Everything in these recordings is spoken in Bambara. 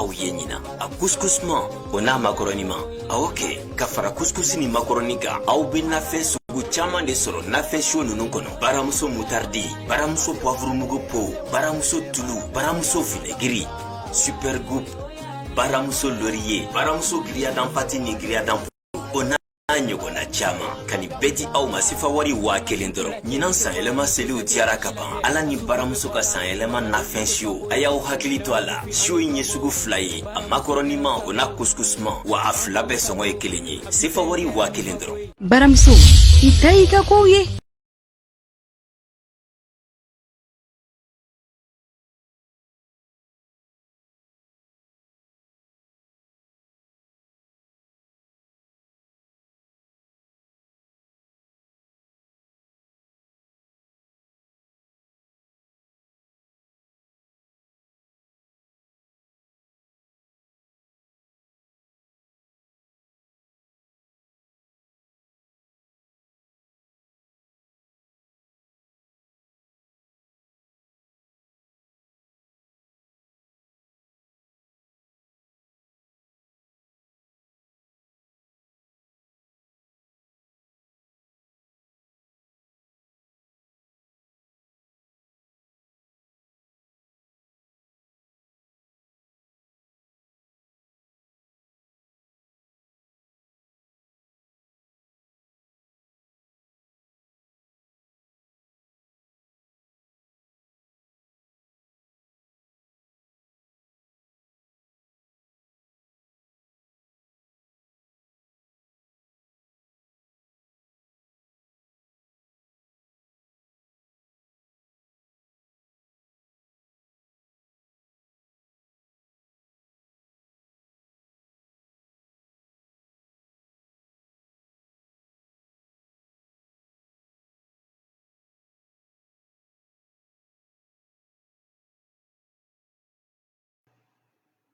aw ye ɲina a couscousman o n'a macaroniman aw kɛ ka fara couscous ni macaroni kan aw be nafɛn sugu caman de sɔrɔ nafɛn siyo nunu kɔnɔ baramuso mutardi baramuso poivre mugu po baramuso tulu baramuso vinɛgiri super goût baramuso laurier baramuso grillade en pâte ni grillade en o n'a ɲɔgɔnna caman ka ni bɛɛ di aw ma sifa wari 1000 dɔrɔn ɲinan san yɛlɛma seliw tiyara ka ban ala ni baramuso ka san yɛlɛma nafɛn siyo a y'aw hakili to a la siyo in ye sugu 2 ye a makaroniman o n'a couscousman wa a 2 bɛɛ sɔngɔ ye 1 ye sifa wari 1000 dɔrɔn baramuso i ta i ka kow ye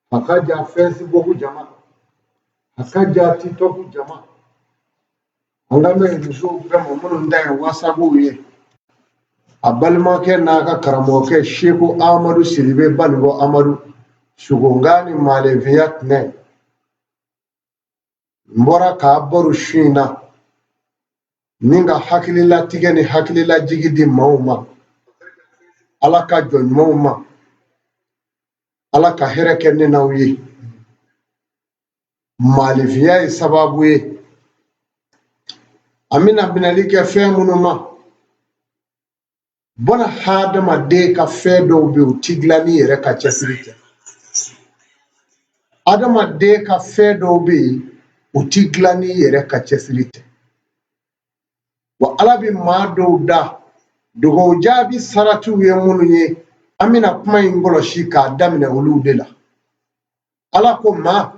Akaja Facebook jama, akaja TikTok jama, angame niso kama munu ndaya WhatsApp ye. Abalma ke naga karamo ke Sheikh Ahmadu Siribe Bango Amadu Shugongani Maleviyat ne. Mbora ka abaru shina. Ninga hakilila tigeni hakilila jigidi mauma. Alaka jon mauma. Alaka hereke ninauye. Maleviyat sababu ye. Amina binalike fe munuma. Bona hadama de ka fe do bi utiglani yere ka chesirite. Adama de ka fe do bi utiglani yere ka chesirite. Wa alabi ma do da dogo jabi saratu ye munye amina kuma ingolo shika damine ulu de la. Ala ko ma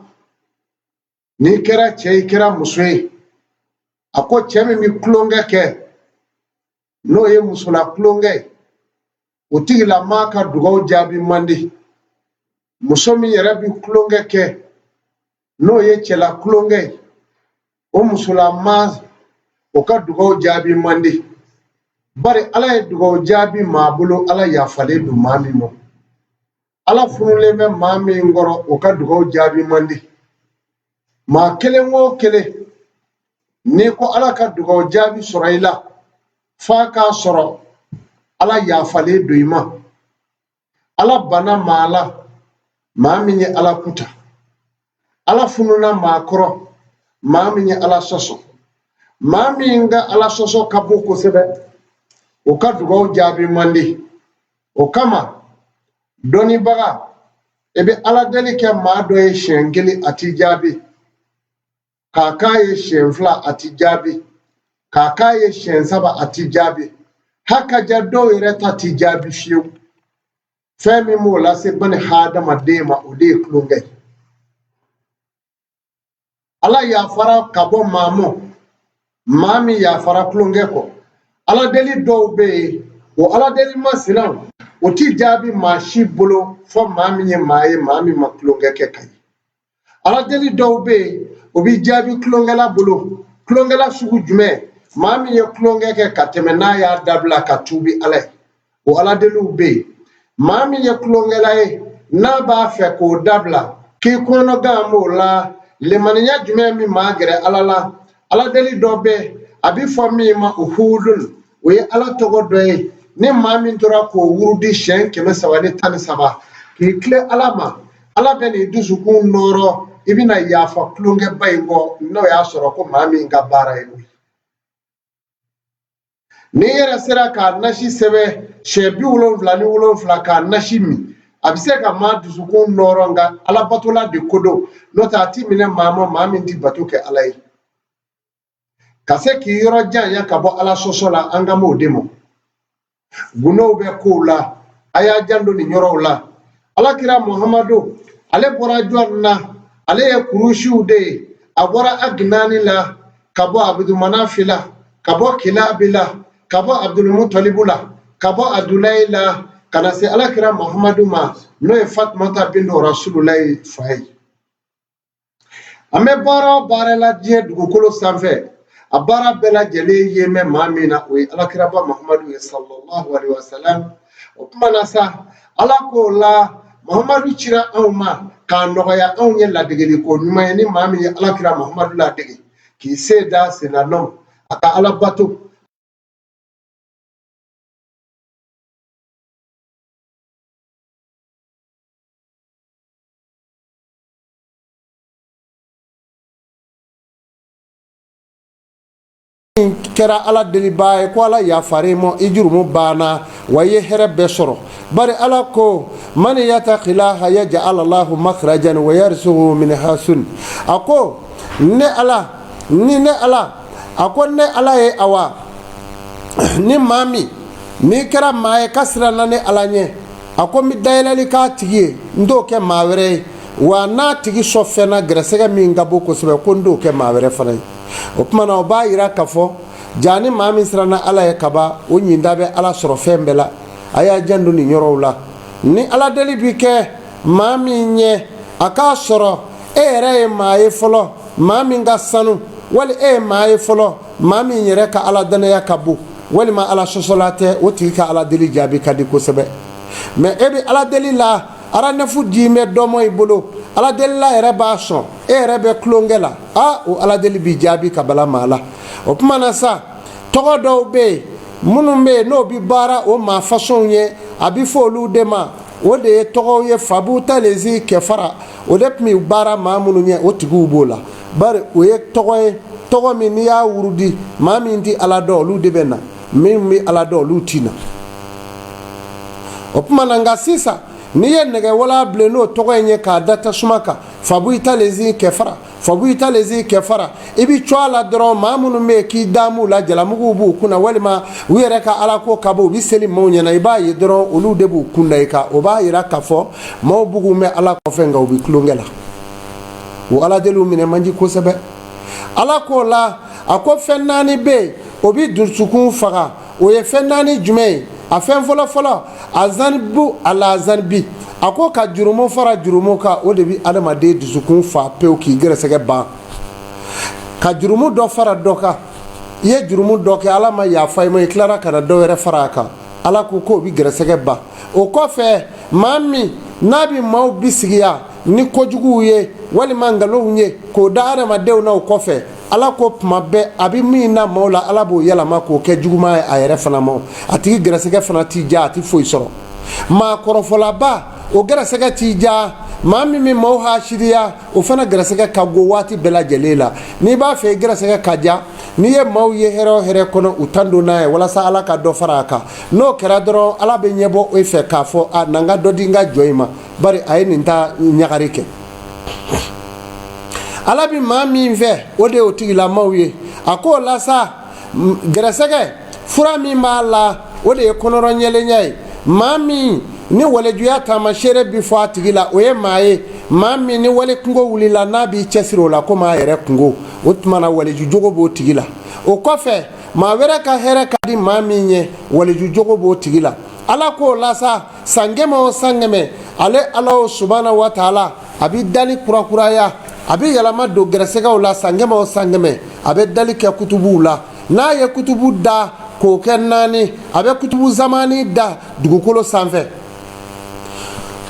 ni kera che kera muswe ako cheme mi klonga ke no ye musula klonge utigila maka dugaw jabi mandi musomi yere bi klonge ke no ye chela klonge o musula ma o ka dugaw jabi mandi bari ala ye dugaw jabi mabulo ala ya fale du mami mo ala funule me mami ngoro o ka dugaw jabi mandi ma kele ngo kele ni ko ala ka dugaw jabi soraila fa ka soro ala ya fale do ima ala bana mala mami ni ala kuta ala fununa makro mami ni ala soso mami nga ala soso kabuko sebe o ka dugaw jabi mandi o kama doni baga ebe ala deli ke ma do e shengeli ati jabi kaka ye shenfla ati jabi kaka ye shensaba ati jabi haka jaddo ireta ti jabi fiu femi mo la se bani hadama dema o de klunge ala ya fara kabo mamo mami ya fara klunge ko ala deli dobe o ala deli masilan o ti jabi mashi bolo fo mami nye maye mami maklunge ke kai ala deli dobe o bi jabi klunge la bolo klunge la sugu jume mami ye klonge ke katemena ya dabla katubi ale o ala delu be mami ye klonge la e na ba fe ko dabla k'i kɔnɔ gamo la lemaniya jumɛn min maa gɛrɛ ala la ala deli dɔ bɛ a bi fɔ min ma uhudun o ye ala tɔgɔ dɔ ye ni maa min tora k'o wurudi siɲɛ 313 k'i tile ala ma ala bɛ nin dusukun nɔrɔ i bɛna yafa tulonkɛba in kɔ n'o y'a sɔrɔ ko maa min ka baara ye ni yɛrɛ sera k'a nasi sɛbɛ siɲɛ 77 k'a nasi min a bɛ se ka maa dusukun nɔrɔ nka alabatola de ko don n'o tɛ a ti minɛ maa ma maa min ti bato kɛ ala ye ka se k'i yɔrɔ janya ka bɔ ala sɔsɔ la an ka m'o de ma gunow bɛ kow la a y'a janto nin yɔrɔw la alakira muhamadu ale bɔra jɔn na ale ye kurusiw de ye a bɔra aginani la ka bɔ abudumanafi la ka bɔ kilabi la ka bɔ abdulmutalibu la ka bɔ adulayi la ka na se alakira muhamadu ma n'o ye fatumata bintu rasululayi fa ye an bɛ baara o baara la diɲɛ dugukolo sanfɛ a baara bɛɛ lajɛlen ye mɛn maa min na o ye alakiraba muhamadu ye sallallahu alaihi wasallam o kuma na sa ala k'o la muhamadu cira anw ma k'a nɔgɔya anw ye ladegeli ko ɲuman ye ni maa min ye alakira muhamadu ladege k'i se da senanɔ a ka ala bato kɛra ala deliba ye ko ala yafari mo i jurumu banna wa ye hɛrɛ bɛɛ sɔrɔ bari ala ko man yattaqillaha yaj'al Allahu makhrajan wa yarzuquhu min hasun a ko ne ala a ko ne ala ye awa ni maa min n'i kɛra maa ye ka siranna ne ala ɲɛ a ko n bɛ dayɛlɛli k'a tigi ye n t'o kɛ maa wɛrɛ ye wa n'a tigi sɔn fɛnna gɛrɛsɛgɛ min ka bon kosɛbɛ ko n t'o kɛ maa wɛrɛ fana ye o kuma na o b'a yira k'a fɔ jaa ni maa min siranna ala ye kaba o ɲinda bɛ ala sɔrɔ fɛn bɛɛ la a y'a janto nin yɔrɔw la ni ala deli bi kɛ maa min ɲɛ a k'a sɔrɔ e yɛrɛ ye maa ye fɔlɔ maa min ka sanu wali e ye maa ye fɔlɔ maa min yɛrɛ ka ala danaya ka bon walima ala sɔsɔla tɛ o tigi ka ala deli jaabi ka di kosɛbɛ mɛ e bɛ ala deli la aranefu di mɛ dɔmɔ i bolo ala deli la yɛrɛ b'a sɔn e yɛrɛ bɛ tulonkɛ la o ala deli bi jaabi ka bala maa la o kuma na sa tɔgɔ dɔw bɛ yen minnu bɛ yen n'o bi baara o maa fasɔnw ye a bi fɔ olu de ma o de ye tɔgɔw ye fabuta lezi kɛfara o de tun bɛ baara maa minnu ye o tigiw b'o la bari o ye tɔgɔ ye tɔgɔ min n'i y'a wurudi maa min ti ala dɔn olu de bɛ na min bɛ ala dɔn olu ti na o kuma na nka sisan n'i ye nɛgɛwala bilen n'o tɔgɔ in ye k'a da tasuma kan fabuta lezi kɛfara fabuta lezi kɛfara i bi cɔ a la dɔrɔn maa minnu bɛ yen k'i damu la jalamuguw b'u kunna walima u yɛrɛ ka ala ko ka bɔ u bi seli maaw ɲɛna i b'a ye dɔrɔn olu de b'u kunda i kan o b'a yira k'a fɔ maaw bugu mɛn ala kɔfɛ nka u bi tulonkɛ la o ala deliw minɛ man di kosɛbɛ ala k'o la a ko fɛn naani bɛ yen o bi dusukun faga o ye fɛn naani jumɛn ye a fɛn fɔlɔ azanibu ala azanibi a ko ka jurumu fara jurumu kan o de bi adamaden dusukun fa pewu k'i gɛrɛsɛgɛ ban ka jurumu dɔ fara dɔ kan i ye jurumu dɔ kɛ ala ma yafa i ma i tilara ka na dɔ wɛrɛ fara a kan ala ko k'o bi gɛrɛsɛgɛ ban o kɔfɛ maa min n'a bi maaw bisigiya ni kojuguw ye walima nkalonw ye k'o da adamadenw na o kɔfɛ ala ko tuma bɛɛ a bi min na maaw la ala b'o yɛlɛma k'o kɛ juguman ye a yɛrɛ fana ma a tigi gɛrɛsɛgɛ fana t'i ja a ti foyi sɔrɔ maa kɔrɔfɔlaba o gɛrɛsɛgɛ t'i ja maa min bɛ maaw hasiriya o fana gɛrɛsɛgɛ ka go waati bɛɛ lajɛlen la n'i b'a fɛ i gɛrɛsɛgɛ ka ja n'i ye maaw ye hɛrɛ o hɛrɛ kɔnɔ u tan don n'a ye walasa ala ka dɔ fara a kan n'o kɛra dɔrɔn ala bɛ ɲɛbɔ e fɛ k'a fɔ a na n ka dɔ di n ka jɔ in ma bari a ye nin ta ɲagari kɛ ala bi maa min fɛ o de y'o tigilamaw ye a k'o la sa gɛrɛsɛgɛ fura min b'a la o de ye kɔnɔrɔ ɲɛlenya ye maa min ni walejuya taamasere bi fɔ a tigi la o ye maa ye maa min ni wale kungo wulila n'a b'i cɛsiri o la komi a yɛrɛ kungo o tuma na waleju jogo b'o tigi la o kɔfɛ maa wɛrɛ ka hɛrɛ ka di maa min ye waleju jogo b'o tigi la ala k'o la sa san kɛmɛ o san kɛmɛ ale ala subhanahu wa taala a bi dali kurakuraya a bɛ yɛlɛma don gɛrɛsɛgɛw la san kɛmɛ o san kɛmɛ a bɛ dali kɛ kutubuw la n'a ye kutubu da k'o kɛ naani a bɛ kutubu zamani da dugukolo sanfɛ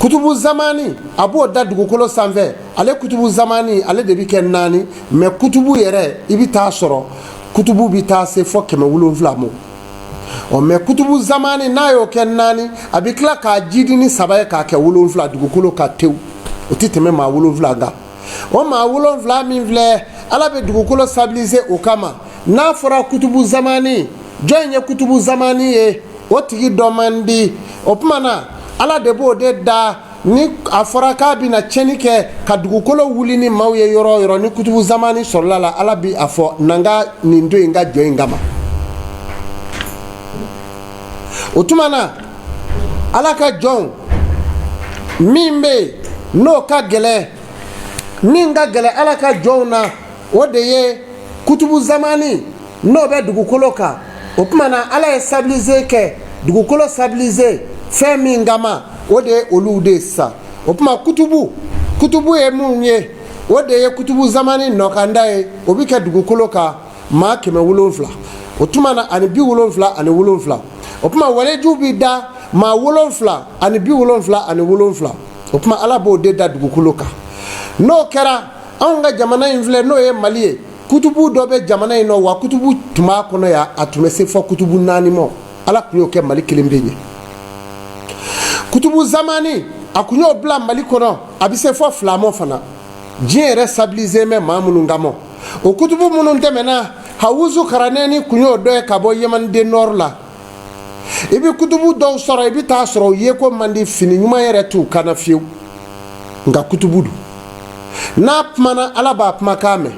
kutubu zamani abo da dugukolo sanfɛ ale kutubu zamani ale de bi kɛ 4 mais kutubu yɛrɛ ibi taa sɔrɔ kutubu bi taa se fɔ 700 mo mais kutubu zamani n'a y'o kɛ 4 a bi tila k'a jidi ni 3 k'a kɛ 7 dugukolo ka tew o ti tɛmɛ maa 7 kan o maa 7 min filɛ ala bɛ dugukolo stabiliser o kama n'a fɔra kutubu zamani jɔn ye kutubu zamani ye o tigi dɔ man di o tuma na ala de b'o de da ni a fɔra k'a bɛna tiɲɛni kɛ ka dugukolo wuli ni maaw ye yɔrɔ o yɔrɔ ni kutubu zamani sɔrɔla la ala bi a fɔ na n ka nin don in ka jɔ in kama o tuma na ala ka jɔn min bɛ yen n'o ka gɛlɛn min ka gɛlɛn ala ka jɔnw na o de ye kutubu zamani n'o bɛ dugukolo kan o tuma na ala ye stabiliser kɛ dugukolo stabiliser fɛn min kama o de ye olu de sa o tuma kutubu ye mun ye o de ye kutubu zamani nɔkanda ye o bi kɛ dugukolo kan maa 700 o tuma na ani 77 o tuma waleju bi da maa 7 ani 77 o tuma ala b'o de da dugukolo kan n'o kɛra anw ka jamana in filɛ n'o ye Mali ye kutubu dɔ bɛ jamana in nɔ wa kutubu tun b'a kɔnɔ yan a tun bɛ se fɔ kutubu 4 ma ala tun y'o kɛ Mali kelen bɛ ɲɛ kutubu zamani a kun y'o bila Mali kɔnɔ a bɛ se fɔ 2 ma fana diɲɛ yɛrɛ stabiliser mɛ maa minnu kama o kutubu minnu tɛmɛna Hawuzu Karanɛni kun y'o dɔ ye ka bɔ Yemeni de Nord la i bɛ kutubu dɔw sɔrɔ i bɛ taa sɔrɔ u ye ko man di fini ɲuman yɛrɛ t'u kana fiyewu nka kutubu don n'a kumana ala b'a kumakan mɛn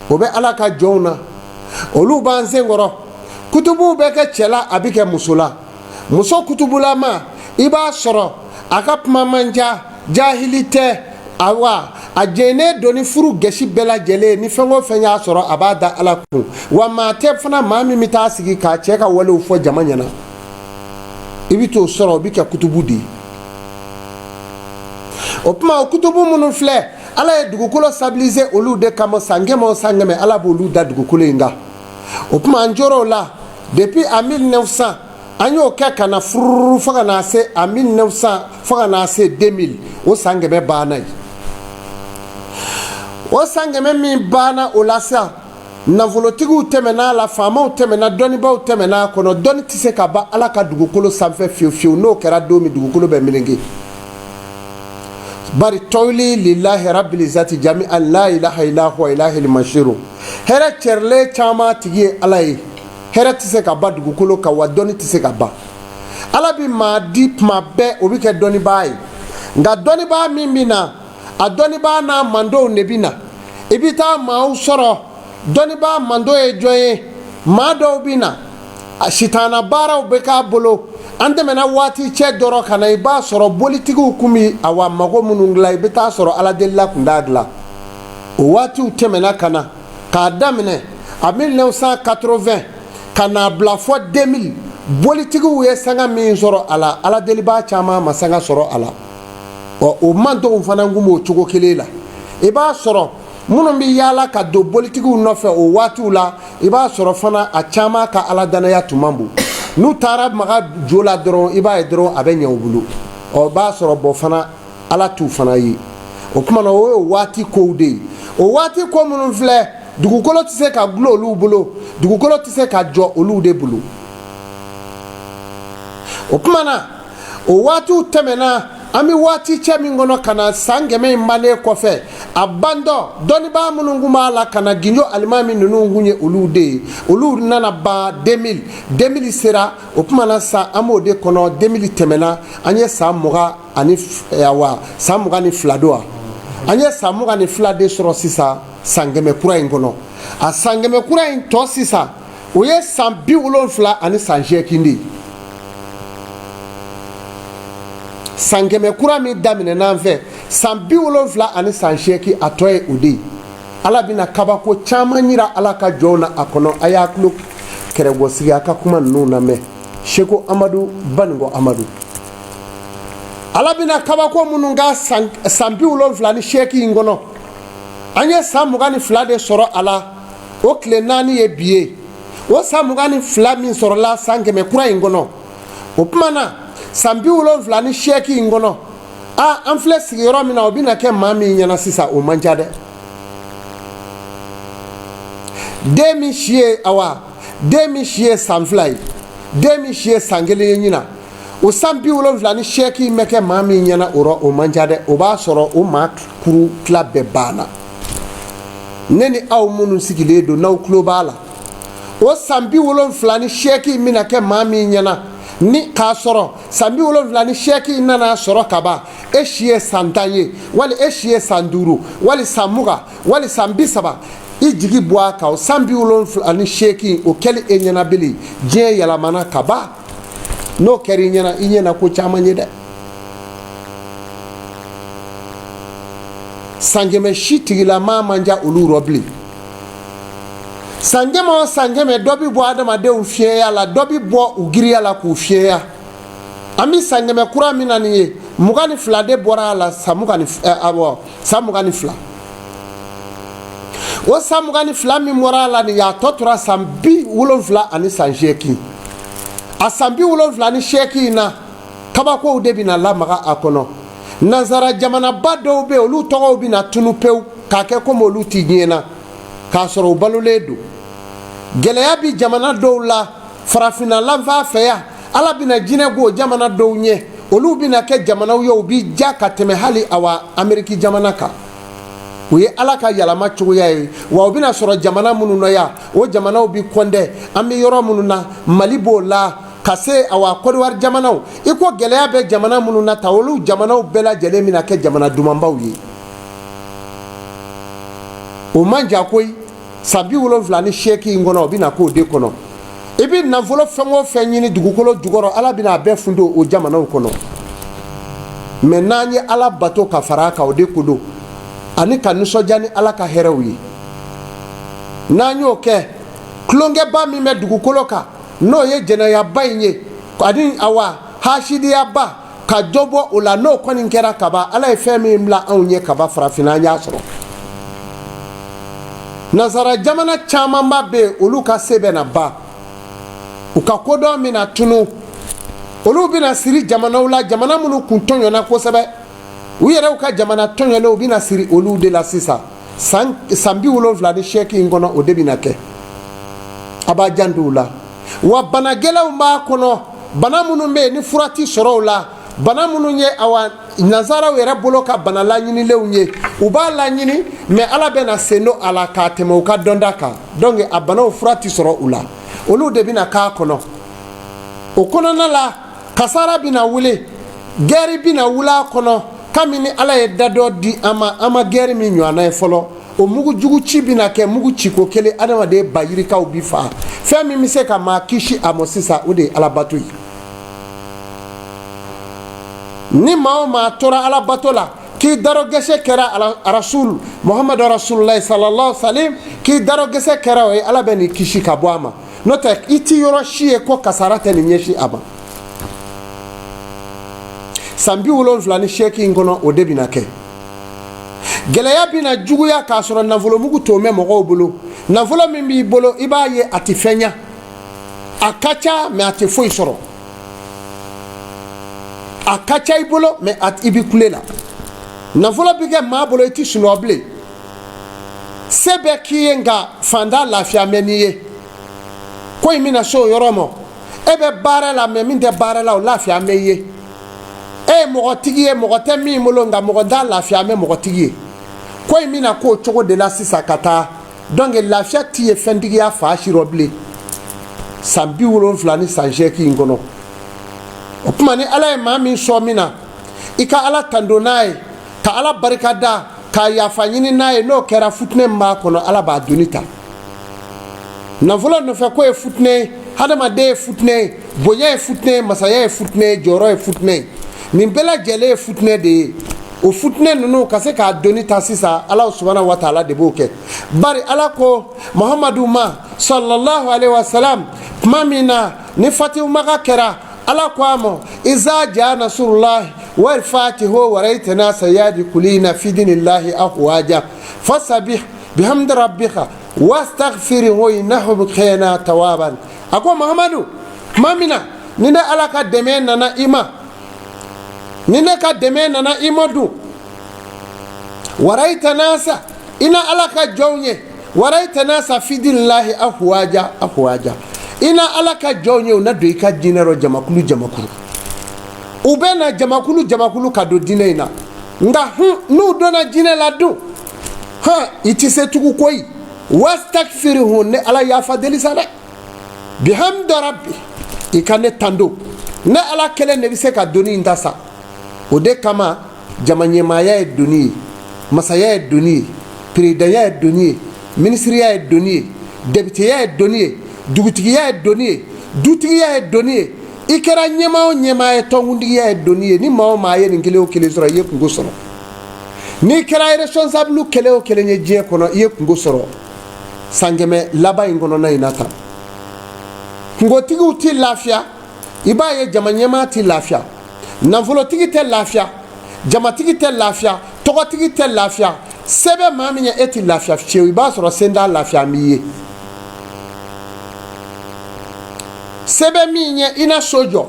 o bɛ ala ka jɔnw na olu b'an senkɔrɔ kutubu bɛ kɛ cɛ la a bɛ kɛ muso la muso kutubulama i b'a sɔrɔ a ka kuma man ca jahili tɛ awa a jɛnnen don ni furu gɛsi bɛɛ lajɛlen ni fɛn o fɛn y'a sɔrɔ a b'a da ala kun wa maa tɛ fana maa min bɛ taa sigi k'a cɛ ka walew fɔ jama ɲɛna i bɛ t'o sɔrɔ o bɛ kɛ kutubu de ye o tuma o kutubu minnu filɛ ala ye dugukolo stabiliser olu de kama san kɛmɛ o san kɛmɛ ala b'olu da dugukolo in kan o tuma an jɔr'o la depuis en 1900 an y'o kɛ ka na fururu fo ka na se en 1900 fo ka na se 2000 o san kɛmɛ banna ye o san kɛmɛ min banna o la sa nafolotigiw tɛmɛna la faamaw tɛmɛna dɔnnibaw tɛmɛna kɔnɔ dɔnni tɛ se ka ban ala ka dugukolo sanfɛ fiyewu fiyewu n'o kɛra don min dugukolo bɛ meleke bari tawli lillahi rabbil izzati jami'an la ilaha illa huwa ilahil mashiru hɛrɛ cɛrilen caman tigi ye ala ye hɛrɛ tɛ se ka ban dugukolo kan wa dɔnni tɛ se ka ban ala bi maa di tuma bɛɛ o bi kɛ dɔnnibaa ye nka dɔnnibaa min bɛ na a dɔnnibaa n'a mandenw de bɛ na i bɛ taa maaw sɔrɔ dɔnnibaa mando ye jɔn ye maa dɔw bɛ na sitana baaraw bɛ k'a bolo an tɛmɛna waati cɛ dɔrɔn ka na i b'a sɔrɔ bolitigiw kun bɛ a wa mago minnu dilan i bɛ taa sɔrɔ ala delila kun t'a dilan o waatiw tɛmɛna ka na k'a daminɛ a 1980 ka n'a bila fɔ 2000 bolitigiw ye sanga min sɔrɔ a la ala delibaa caman ma sanga sɔrɔ a la o man dɔw fana kun b'o cogo kelen la i b'a sɔrɔ minnu bɛ yaala ka don bolitigiw nɔfɛ o waatiw la i b'a sɔrɔ fana a caman ka ala danaya tun man bon n'u taara maga jo la dɔrɔn i b'a ye dɔrɔn a bɛ ɲɛ u bolo o b'a sɔrɔ bɔ fana ala t'u fana ye o tuma na o ye waati kow de ye o waati ko minnu filɛ dugukolo tɛ se ka gulon olu bolo dugukolo tɛ se ka jɔ olu de bolo o tuma na o waatiw tɛmɛna an bɛ waati cɛ min kɔnɔ ka na san kɛmɛ in bannen kɔfɛ a bandɔ dɔnnibaa minnu kun b'a la ka na ginjo alimami ninnu kun ye olu de ye olu nana ban 2000 sera o tuma na san an b'o de kɔnɔ 2000 tɛmɛna an ye san 20 ani san 22 don wa an ye san 22 de sɔrɔ sisan san kɛmɛ kura in kɔnɔ a san kɛmɛ kura in tɔ sisan o ye san 70 ani san 8 de ye san kɛmɛ kura min daminɛna an fɛ san 70 ani san 8 a tɔ ye o de ye ala bɛna kabako caman yira ala ka jɔnw na a kɔnɔ a y'a tulo kɛrɛbɔsigi a ka kuma ninnu lamɛn seko amadu banikɔ amadu ala bɛna kabako minnu ka san 70 ni 8 in kɔnɔ an ye san 22 de sɔrɔ a la o tile 4 ye bi ye o san 22 min sɔrɔla san kɛmɛ kura in kɔnɔ o tuma na san 70 ni 8 in kɔnɔ an filɛ sigiyɔrɔ min na o bɛna kɛ maa min ɲɛna sisan o man ca dɛ den min si ye den min si ye san 2 ye den min si ye san 1 ye ɲina o san 78 ni sɛki bɛ kɛ maa min ɲɛna o man ca dɛ o b'a sɔrɔ o maa kuru tila bɛɛ banna ne ni aw minnu sigilen don n'aw tulo b'a la o san 78 ni sɛki bɛna kɛ maa min ɲɛna ni k'a sɔrɔ san 78 ni sɛki nana sɔrɔ ka ban e si ye san 10 ye wali e si ye san 5 wali san 20 wali san 30 i jigi bɔ a kan o san 78 ni sɛki o kɛli e ɲɛna bili diɲɛ yɛlɛmana ka ban n'o kɛra i ɲɛna ko caman ye dɛ san 100 si tigilama man ja olu rɔ bilen san 100 o san 100 dɔ bi bɔ adamadenw fiɲɛya la dɔ bi bɔ u giriya la k'u fiɲɛya an bi san 100 kura min na nin ye 22 de bɔra a la san 22 o san 22 min bɔra a la nin ye a tɔ tora san 70 ani san 8 a san 70 ni 8 in na kabakow de bɛna lamaga a kɔnɔ nanzara jamanaba dɔw bɛ olu tɔgɔw bɛna tunu pewu k'a kɛ komi olu tɛ diɲɛ na k'a sɔrɔ u balolen don gɛlɛya bi jamana dɔw la farafinna lanfa fɛ yan ala bɛna jinɛ bɔ jamana dɔw ɲɛ olu bɛna kɛ jamanaw ye u bi ja ka tɛmɛ hali ameriki jamana kan u ye ala ka yɛlɛma cogoya ye wa u bɛna sɔrɔ jamana minnu na yan o jamanaw bi kɔndɛ an bɛ yɔrɔ minnu na mali b'o la ka se Côte d'Ivoire jamanaw i ko gɛlɛya bɛ jamana minnu na ta olu jamanaw bɛɛ lajɛlen bɛna kɛ jamana dumanbaw ye o man ja koyi san 70 ni 8 in kɔnɔ o bɛna k'o de kɔnɔ i bɛ nafolo fɛn o fɛn ɲini dugukolo jukɔrɔ ala bɛna a bɛɛ fundo o jamanaw kɔnɔ mɛ n'an ye ala bato ka fara a kan o de ko don ani ka nisɔndiya ni ala ka hɛrɛw ye n'an y'o kɛ tulonkɛba min bɛ dugukolo kan n'o ye jɛnɛyaba in ye ani hasidiyaba ka dɔ bɔ o la n'o kɔni kɛra kaba ala ye fɛn min bila anw ye kaba farafinna an y'a sɔrɔ nazara jamana camanba bɛ olu ka se bɛ na ban u ka kodɔn min na tunu olu bɛna siri jamanaw la jamana minnu kun tɔɲɔna kosɛbɛ u yɛrɛw ka jamana tɔɲɔlen u bɛna siri olu de la sisan san 70 ni 8 in kɔnɔ o de bɛna kɛ a b'a janto u la wa banagɛlɛw b'a kɔnɔ bana minnu bɛ yen ni fura ti sɔrɔ o la bana minnu ye nazaraw yɛrɛ bolo ka bana laɲinilenw ye u b'a laɲini mɛ ala bɛna sen don a la k'a tɛmɛ u ka dɔnda kan donc a banaw fura ti sɔrɔ u la olu de bɛna k'a kɔnɔ o kɔnɔna la kasara bɛna wuli gɛri bɛna wuli a kɔnɔ kabini ala ye da dɔ di an ma gɛri min ɲɔgɔnna ye fɔlɔ o mugu jugu ci bɛna kɛ mugu ciko kelen adamaden bayirikaw bi faga fɛn min bɛ se ka maa kisi a ma sisan o de ye alabato ye ni maa o maa tora alabato la k'i darɔgɛsɛ kɛra rasul muhamadu rasululahi sallallahu salim k'i darɔgɛsɛ kɛra o ye ala bɛ nin kisi ka bɔ a ma n'o tɛ i ti yɔrɔ si ye ko kasara tɛ nin ɲɛsin a ma san 70 ni 8 in kɔnɔ o de bɛna kɛ gɛlɛya bɛna juguya k'a sɔrɔ nafolo mugu t'o mɛn mɔgɔw bolo nafolo min b'i bolo i b'a ye a tɛ fɛn ɲa a ka ca mɛ a tɛ foyi sɔrɔ a ka ca i bolo mɛ i bɛ kule la nafolo bɛ kɛ maa bolo i tɛ sunɔgɔ bilen se bɛ k'i ye nka fanda lafiya mɛ n'i ye ko in bɛna se o yɔrɔ ma e bɛ baara la mɛ min tɛ baara la o lafiya mɛ i ye e ye mɔgɔtigi ye mɔgɔ tɛ min bolo nka mɔgɔ t'a lafiya mɛ mɔgɔtigi ye ko in bɛna k'o cogo de la sisan ka taa donc lafiya t'i ye fɛntigiya fa sirɔ bilen san 70 ni san 8 in kɔnɔ o tuma ni ala ye maa min sɔn min na i ka ala tando n'a ye ka ala barika da ka yafa ɲini n'a ye n'o kɛra futinɛ min b'a kɔnɔ ala b'a doni ta nafolo nɔfɛ ko ye futinɛ ye hadamaden ye futinɛ ye bonya ye futinɛ ye masaya ye futinɛ ye jɔyɔrɔ ye futinɛ ye nin bɛɛ lajɛlen ye futinɛ de ye o futinɛ ninnu ka se k'a doni ta sisan ala subhanahu wa taala de b'o kɛ bari ala ko muhamadu ma sallallahu alaihi wasallam tuma min na ni fatihu maka kɛra ala ko a ma iza jaa nasrullahi wal fatihu wa ra'ayta nasa yadkhuluna fi dinillahi afwaja fasabih bihamdi rabbika wastaghfirhu innahu kana tawaban ako muhamadu tuma min na ni ne ala ka dɛmɛ nana i ma ni ne ka dɛmɛ nana i ma dun waraita nasa ina ala ka jɔnw ye waraita nasa fidinilahi afwaja ina ala ka jɔnw ye u na don i ka diinɛ rɔ jamakulu u bɛ na jamakulu ka don diinɛ in na nga n'u donna diinɛ la dun i tɛ se tugu koyi wastakfiruhu ne ala yafa deli sa dɛ bihamdi rabbi i ka ne tando ne ala kelen de bɛ se ka doni in ta sa o de kama jama ɲɛmaaya ye doni ye masaya ye doni ye peredaya ye doni ye minisiriya ye doni ye debiteya ye doni ye dugutigiya ye doni ye dutigiya ye doni ye i kɛra ɲɛmaa o ɲɛmaa ye tɔnkuntigiya ye doni ye ni maa o maa ye nin kelen o kelen sɔrɔ i ye kungo sɔrɔ n'i kɛra responsable kelen o kelen ye diɲɛ kɔnɔ i ye kungo sɔrɔ san kɛmɛ laban in kɔnɔna in na tan kungotigiw tɛ lafiya i b'a ye jama ɲɛmaa tɛ lafiya nafolotigi tɛ lafiya jamatigi tɛ lafiya tɔgɔtigi tɛ lafiya sɛbɛn maa min ye e tɛ lafiya fiyewu i b'a sɔrɔ sen t'a lafiya min ye sɛbɛn min ye i na so jɔ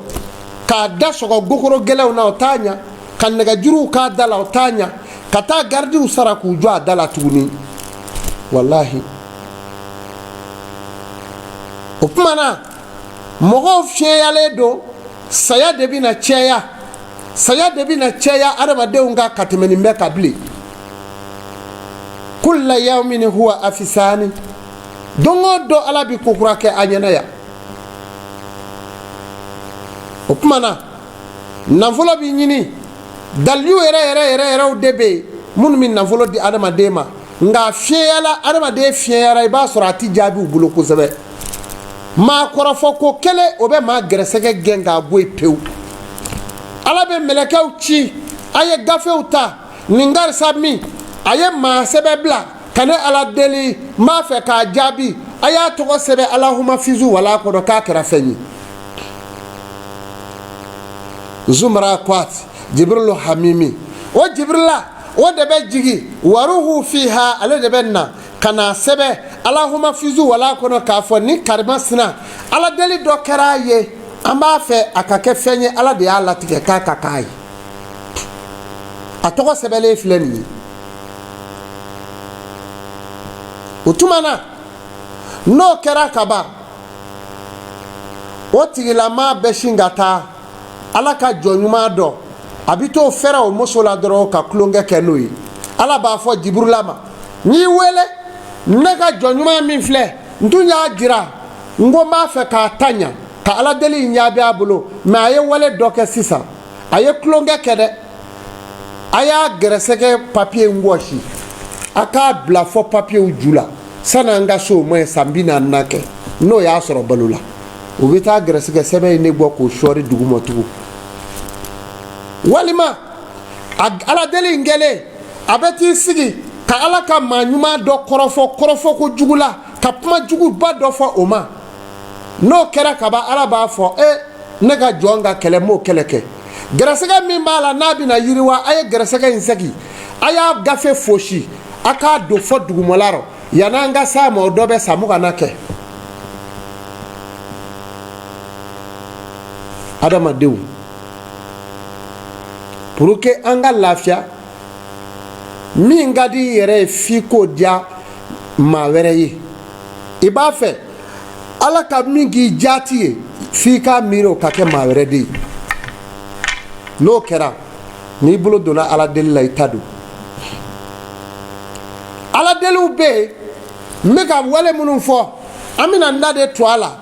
k'a da sɔgɔ gokoro gɛlɛnw na o t'a ɲa ka nɛgɛjuruw k'a da la o t'a ɲa ka taa gardiw sara k'u jɔ a da la tuguni walahi o tuma na mɔgɔw fiɲɛyalen don saya de bɛ na cɛya adamadenw ka ka tɛmɛ nin bɛɛ kan bilen kulla yawmin huwa afisani don o don ala bɛ ko kura kɛ a ɲɛna yan o tuma na nafolo bɛ ɲini dalilu yɛrɛw de bɛ yen minnu bɛ nafolo di adamaden ma nka fiɲɛyala adamaden fiɲɛyara i b'a sɔrɔ a tɛ jaabi u bolo kosɛbɛ maa kɔrɔfɔ ko kelen o bɛ maa gɛrɛsɛgɛ gɛn k'a bɔ yen pewu ala bɛ mɛlɛkɛw ci a ye gafew ta nin garisa min a ye maa sɛbɛn bila ka ne ala deli n b'a fɛ k'a jaabi a y'a tɔgɔ sɛbɛn alahuma fizu wala kɔnɔ k'a kɛra fɛn ye zumara kwati jibrilu hamimi o jibrila o de bɛ jigi waruhu fiha ale de bɛ na ka na sɛbɛn alahuma fizu wala kɔnɔ k'a fɔ ni karima sina ala deli dɔ kɛra a ye an b'a fɛ a ka kɛ fɛn ye ala de y'a latigɛ k'a ka k'a ye a tɔgɔ sɛbɛnlen filɛ nin ye o tuma na n'o kɛra ka ban o tigilama bɛ sin ka taa ala ka jɔn ɲuman dɔn a bɛ t'o fɛrɛ o muso la dɔrɔn ka tulonkɛ kɛ n'o ye ala b'a fɔ jiburula ma n'i wele ne ka jɔn ɲuman min filɛ n tun y'a jira n ko n b'a fɛ k'a ta ɲa ka ala deli in jaabi a bolo mɛ a ye wale dɔ kɛ sisan a ye tulonkɛ kɛ dɛ a y'a gɛrɛsɛgɛ papiye in wɔsi a k'a bila fɔ papiyew ju la sani an ka so o ma ye san 40 kɛ n'o y'a sɔrɔ balo la o bɛ taa gɛrɛsɛgɛ sɛbɛn in de bɔ k'o sɔɔri duguma tugun walima ala deli in kɛlen a bɛ t'i sigi ka ala ka maa ɲuman dɔ kɔrɔfɔ ko jugu la ka kuma juguba dɔ fɔ o ma n'o kɛra kaban ala b'a fɔ ne ka jɔn ka kɛlɛ m'o kɛlɛ kɛ gɛrɛsɛgɛ min b'a la n'a bɛna yiriwa a ye gɛrɛsɛgɛ in segi a y'a gafe fosi a k'a don fɔ dugumala rɔ yan'an ka s'a ma o dɔ bɛ sa mo kana kɛ adamadenw pour que an ka lafiya min ka di i yɛrɛ ye f'i k'o diya maa wɛrɛ ye i b'a fɛ ala ka min k'i jaati ye f'i k'a miiri o ka kɛ maa wɛrɛ de ye n'o kɛra n'i bolo donna ala deli la i ta don ala deliw bɛ yen n bɛ ka wale minnu fɔ an bɛna n da de to a la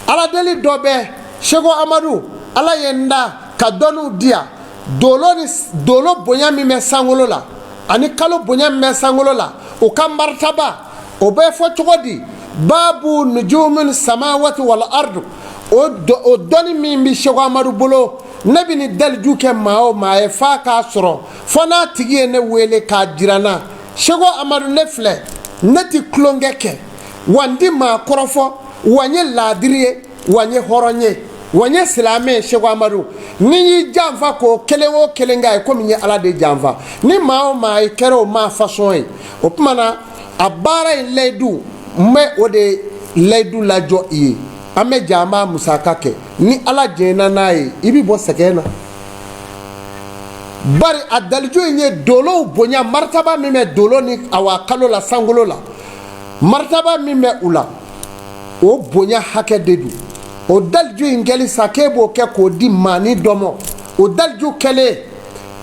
ala deli dɔ bɛ seko amadu ala ye n da ka dɔnniw di yan dolo bonya min bɛ sankolo la ani kalo bonya min bɛ sankolo la o ka maritaba o bɛ fɔ cogo di babu nujumin samawati wal ardu o dɔnni min bɛ seko amadu bolo ne bɛ ni daliju kɛ maa o maa ye f'a k'a sɔrɔ fo n'a tigi ye ne wele k'a jira n na seko amadu ne filɛ ne tɛ tulonkɛ kɛ wa n tɛ maa kɔrɔfɔ wa n ye laadiri ye wa n ye hɔrɔn ye wa n ye silamɛ ye seko amadu ni y'i janfa k'o kelen o kelen k'a ye komi n ye ala de janfa ni maa o maa ye kɛra o maa fasɔn ye o tuma na a baara in layidu n bɛ o de layidu lajɔ i ye an bɛ jɛ an b'a musaka kɛ ni ala jɛnna n'a ye i bɛ bɔ sɛgɛn na bari a daliju ye dolo bonya martaba min bɛ dolo ni awa kalo la sankolo la martaba min bɛ u la o bonya hakɛ de don o daliju in kɛli sa k'e b'o kɛ k'o di maani dɔ ma o daliju kɛlen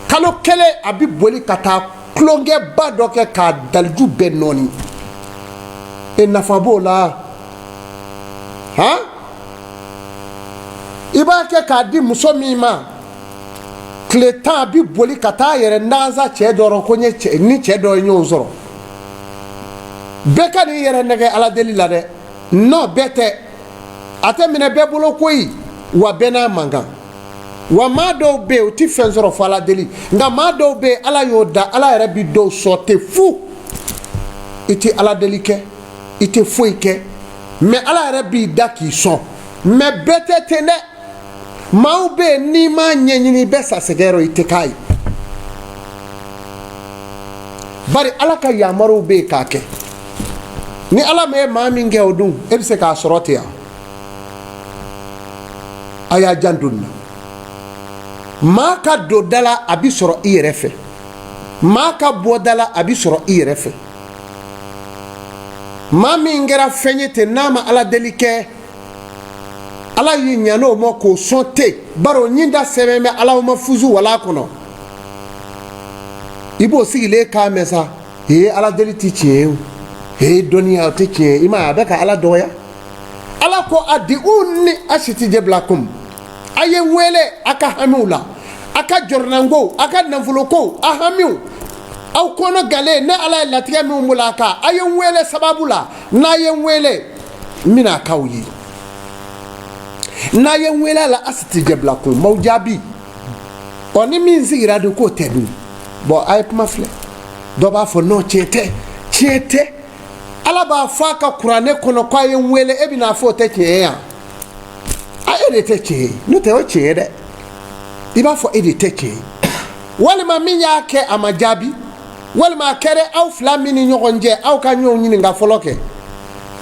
kalo kelen a bɛ boli ka taa tulonkɛba dɔ kɛ k'a daliju bɛɛ nɔɔni e nafa b'o la han i b'a kɛ k'a di muso min ma tile 10 a bɛ boli ka taa yɛrɛ nansa cɛ dɔ ko ni cɛ dɔ ye ɲɔgɔn sɔrɔ bɛɛ ka n'i yɛrɛ nɛgɛ ala deli la dɛ non bɛɛ tɛ a tɛ minɛ bɛɛ bolo koyi wa bɛɛ n'a mankan wa maa dɔw bɛ yen u ti fɛn sɔrɔ fo ala deli nka maa dɔw bɛ yen ala y'o da ala yɛrɛ bi dɔw sɔn te fu i ti ala deli kɛ i tɛ foyi kɛ mais ala yɛrɛ b'i da k'i sɔn mais bɛɛ tɛ ten dɛ maaw bɛ yen n'i m'a ɲɛɲini i bɛ sa sɛgɛyɔrɔ i tɛ k'a ye bari ala ka yamaruw bɛ yen k'a kɛ ni ala ma ye maa min kɛ o dun e bɛ se k'a sɔrɔ ten yan a y'a janto nin na maa ka don da la a bɛ sɔrɔ i yɛrɛ fɛ maa ka bɔ da la a bɛ sɔrɔ i yɛrɛ fɛ maa min kɛra fɛn ye ten n'a ma ala deli kɛ ala y'i ɲan'o ma k'o sɔn ten bari o ɲin da sɛbɛn bɛ ala ma fusu wala kɔnɔ i b'o sigilen k'a mɛn sa ala deli tɛ tiɲɛ ye dɔnniya o tɛ tiɲɛ ye i ma ye a bɛ ka ala dɔgɔya ala ko a di u ni a si tɛ jɛbilakum a ye n wele a ka hamiw la a ka jɔrɔnanko a ka nafoloko a hamiw aw kɔnɔ gale ne ala ye latigɛ min bolo a kan a ye n wele sababu la n'a ye n wele n bɛna k'aw ye n'a ye n wele a la a si tɛ jɛbilakum m'aw jaabi ɔ ni min sigira de k'o tɛ dun bɔn a ye kuma filɛ dɔ b'a fɔ non tiɲɛ tɛ ala b'a fɔ a ka kuranɛ kɔnɔ k'a ye n wele e bɛna fɔ o tɛ tiɲɛ ye yan a e de tɛ tiɲɛ ye n'o tɛ o tiɲɛ ye dɛ i b'a fɔ e de tɛ tiɲɛ ye walima min y'a kɛ a ma jaabi walima a kɛra aw fila min ni ɲɔgɔn cɛ aw ka ɲɔgɔn ɲininka fɔlɔ kɛ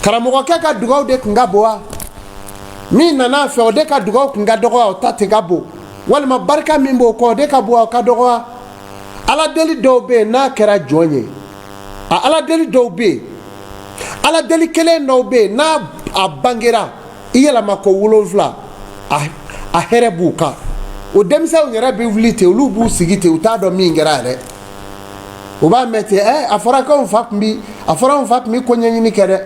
karamɔgɔkɛ ka dugawu de tun ka bon wa min nana fɛ o de ka dugawu tun ka dɔgɔ wa o ta tɛ ka bon walima barika min b'o kɔ o de ka bon wa o ka dɔgɔ wa ala deli dɔw bɛ yen n'a kɛra jɔn ye a ala deli dɔw bɛ yen ala deli kelen dɔw bɛ yen n'a a bangera i yɛlɛma ko 7 a hɛrɛ b'u kan o denmisɛnw yɛrɛ bɛ wuli ten olu b'u sigi ten u t'a dɔn min kɛra yɛrɛ u b'a mɛn ten a fɔra k'anw fa tun bi ko ɲɛɲini kɛ dɛ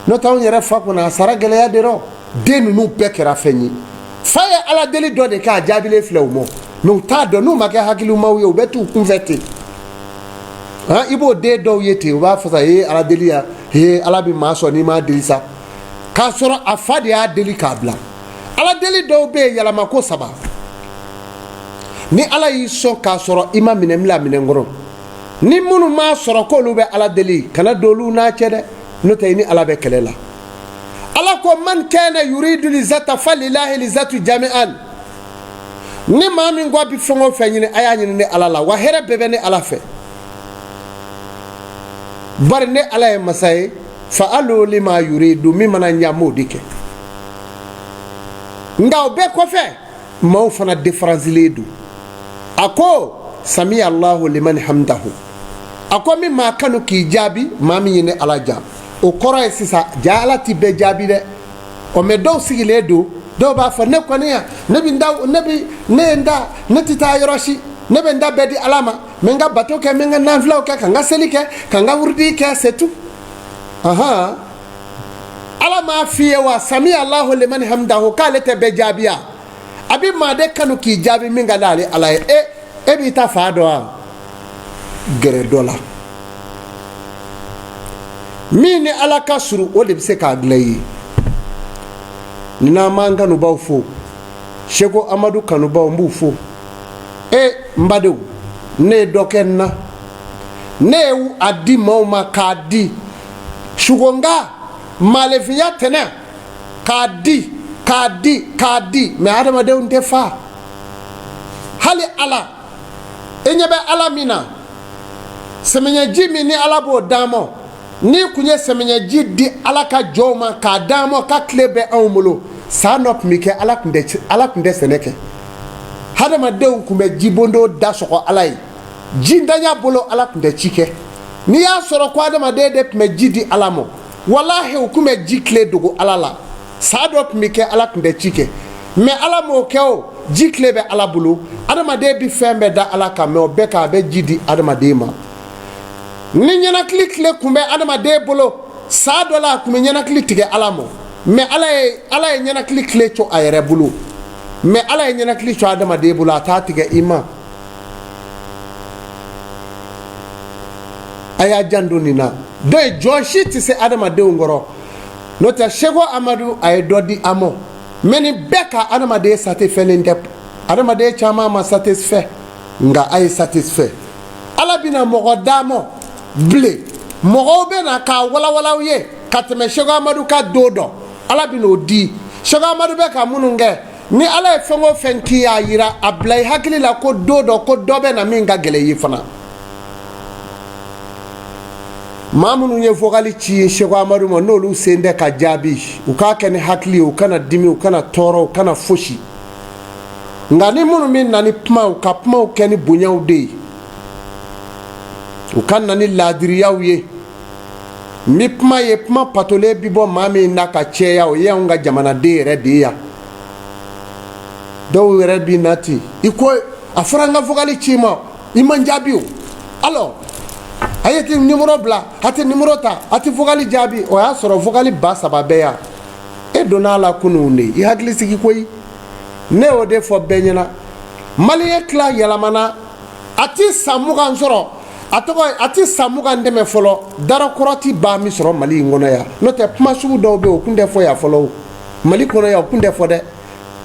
n'o tɛ anw yɛrɛ fa kɔnɔ a sara gɛlɛya de rɔ den ninnu bɛɛ kɛra fɛn ye fa ye ala deli dɔ de kɛ a jaabilen filɛ u ma mais u t'a dɔn n'u ma kɛ hakilimaw ye u bɛ t'u kunfɛ ten i b'o den dɔw ye ten u b'a fɔ sa ala deli ya ala bɛ maa sɔn n'i m'a deli sa k'a sɔrɔ a fa de y'a deli k'a bila ala deli dɔw bɛ yen yɛlɛma ko 3 ni ala y'i sɔn k'a sɔrɔ i ma minɛ bila minɛn kɔnɔ ni minnu m'a sɔrɔ k'olu bɛ ala deli kana don olu n'a cɛ dɛ n'o tɛ i ni ala bɛ kɛlɛ la ala ko man kana yuridu lizata falilahi lizatu jami'an ni maa min ko a bɛ fɛn o fɛn ɲini a y'a ɲini ni ala la wa hɛrɛ bɛɛ bɛ ni ala fɛ bari ne ala ye masa ye fa alu lima yuridu min mana ɲa m'o de kɛ nka o bɛɛ kɔfɛ maaw fana diferansilen don a ko sami allahu liman hamdahu a ko min maa kanu k'i jaabi maa min ye ne ala jaabi o kɔrɔ ye sisan ja ala ti bɛɛ jaabi dɛ o mɛ dɔw sigilen don dɔw b'a fɔ ne kɔni yan ne ye n da ne tɛ taa yɔrɔ si ne bɛ n da bɛɛ di ala ma n bɛ n ka bato kɛ n bɛ n ka nafilaw kɛ ka n ka seli kɛ ka n ka wurudi kɛ c'est tout ala m'a f'i ye wa sami allahu liman hamdahu k'ale tɛ bɛɛ jaabi ya a bɛ maa de kanu k'i jaabi min ka d'ale ala ye e b'i ta fa dɔn wa gɛrɛ dɔ la min ni ala ka surun o de bɛ se k'a dilan i ye ni n'an m'an kanubaw fo seko amadu kanubaw n b'u fo n badenw ne ye dɔ kɛ n na ne ye a di maaw ma k'a di sugonga maalefinya tɛnɛ k'a di mais adamadenw tɛ fa hali ala e ɲɛ bɛ ala min na sɛmɛɲɛji min ni ala b'o d'an ma ni kun ye sɛmɛɲɛji di ala ka jɔnw ma k'a d'an ma ka tile bɛ anw bolo san dɔ tun bɛ kɛ ala tun tɛ sɛnɛ kɛ hadamadenw kun bɛ jibondo da sɔgɔ ala ye ji ntanya bolo ala kun tɛ ci kɛ n'i y'a sɔrɔ ko hadamaden de kun bɛ ji di ala ma walahi u kun bɛ ji tile dogo ala la sa dɔ kun bɛ kɛ ala kun tɛ ci kɛ mais ala m'o kɛ o ji tile bɛ ala bolo hadamaden bi fɛn bɛɛ da ala kan mais o bɛɛ k'a bɛ ji di hadamaden ma ni ɲɛnakili tile kun bɛ hadamaden bolo sa dɔ la a kun bɛ ɲɛnakili tigɛ ala ma mais ala ye ɲɛnakili tile to a yɛrɛ bolo mais ala ye ɲɛnakili to hadamaden bolo a t'a tigɛ i ma a y'a janto nin na donc jɔn si tɛ se hadamadenw kɔrɔ n'o tɛ seko amadu a ye dɔ di an ma mais nin bɛɛ ka hadamaden satisfait tɛ hadamaden caman ma satisfait nka a ye satisfait ala bɛna mɔgɔ d'a ma bilen mɔgɔw bɛna k'a walawala aw ye ka tɛmɛ seko amadu ka do dɔn ala bɛna o di seko amadu bɛ ka minnu kɛ ni ala ye fɛn o fɛn k'i y'a yira a bila i hakili la ko do dɔ ko dɔ bɛ na min ka gɛlɛn i ye fana maa minnu ye vokali ci ye seko amadu ma n'olu sen tɛ ka jaabi u k'a kɛ ni hakili ye u kana dimi u kana tɔɔrɔ u kana fosi nka ni minnu bɛ na ni kuma u ka kumaw kɛ ni bonyaw de ye u ka na ni laadiriyaw ye ni kuma ye kuma patolen bi bɔ maa min na ka cɛya o ye anw ka jamanaden yɛrɛ de ye yan dɔw yɛrɛ bi na ten i ko a fɔra n ka vokali ci ma i man jaabi o alors a ye ti numéro bila a ti numéro ta a ti vokali jaabi o y'a sɔrɔ vokali ba saba bɛɛ yan e donna a la kunun de i hakili sigi koyi ne y'o de fɔ bɛɛ ɲɛna maliyɛn tila yɛlɛmana a ti san 20 sɔrɔ a ti san 20 dɛmɛ fɔlɔ darakɔrɔti b'a min sɔrɔ mali in kɔnɔ yan n'o tɛ kuma sugu dɔw bɛ yen o kun tɛ fɔ yan fɔlɔ o mali kɔnɔ yan o kun tɛ fɔ dɛ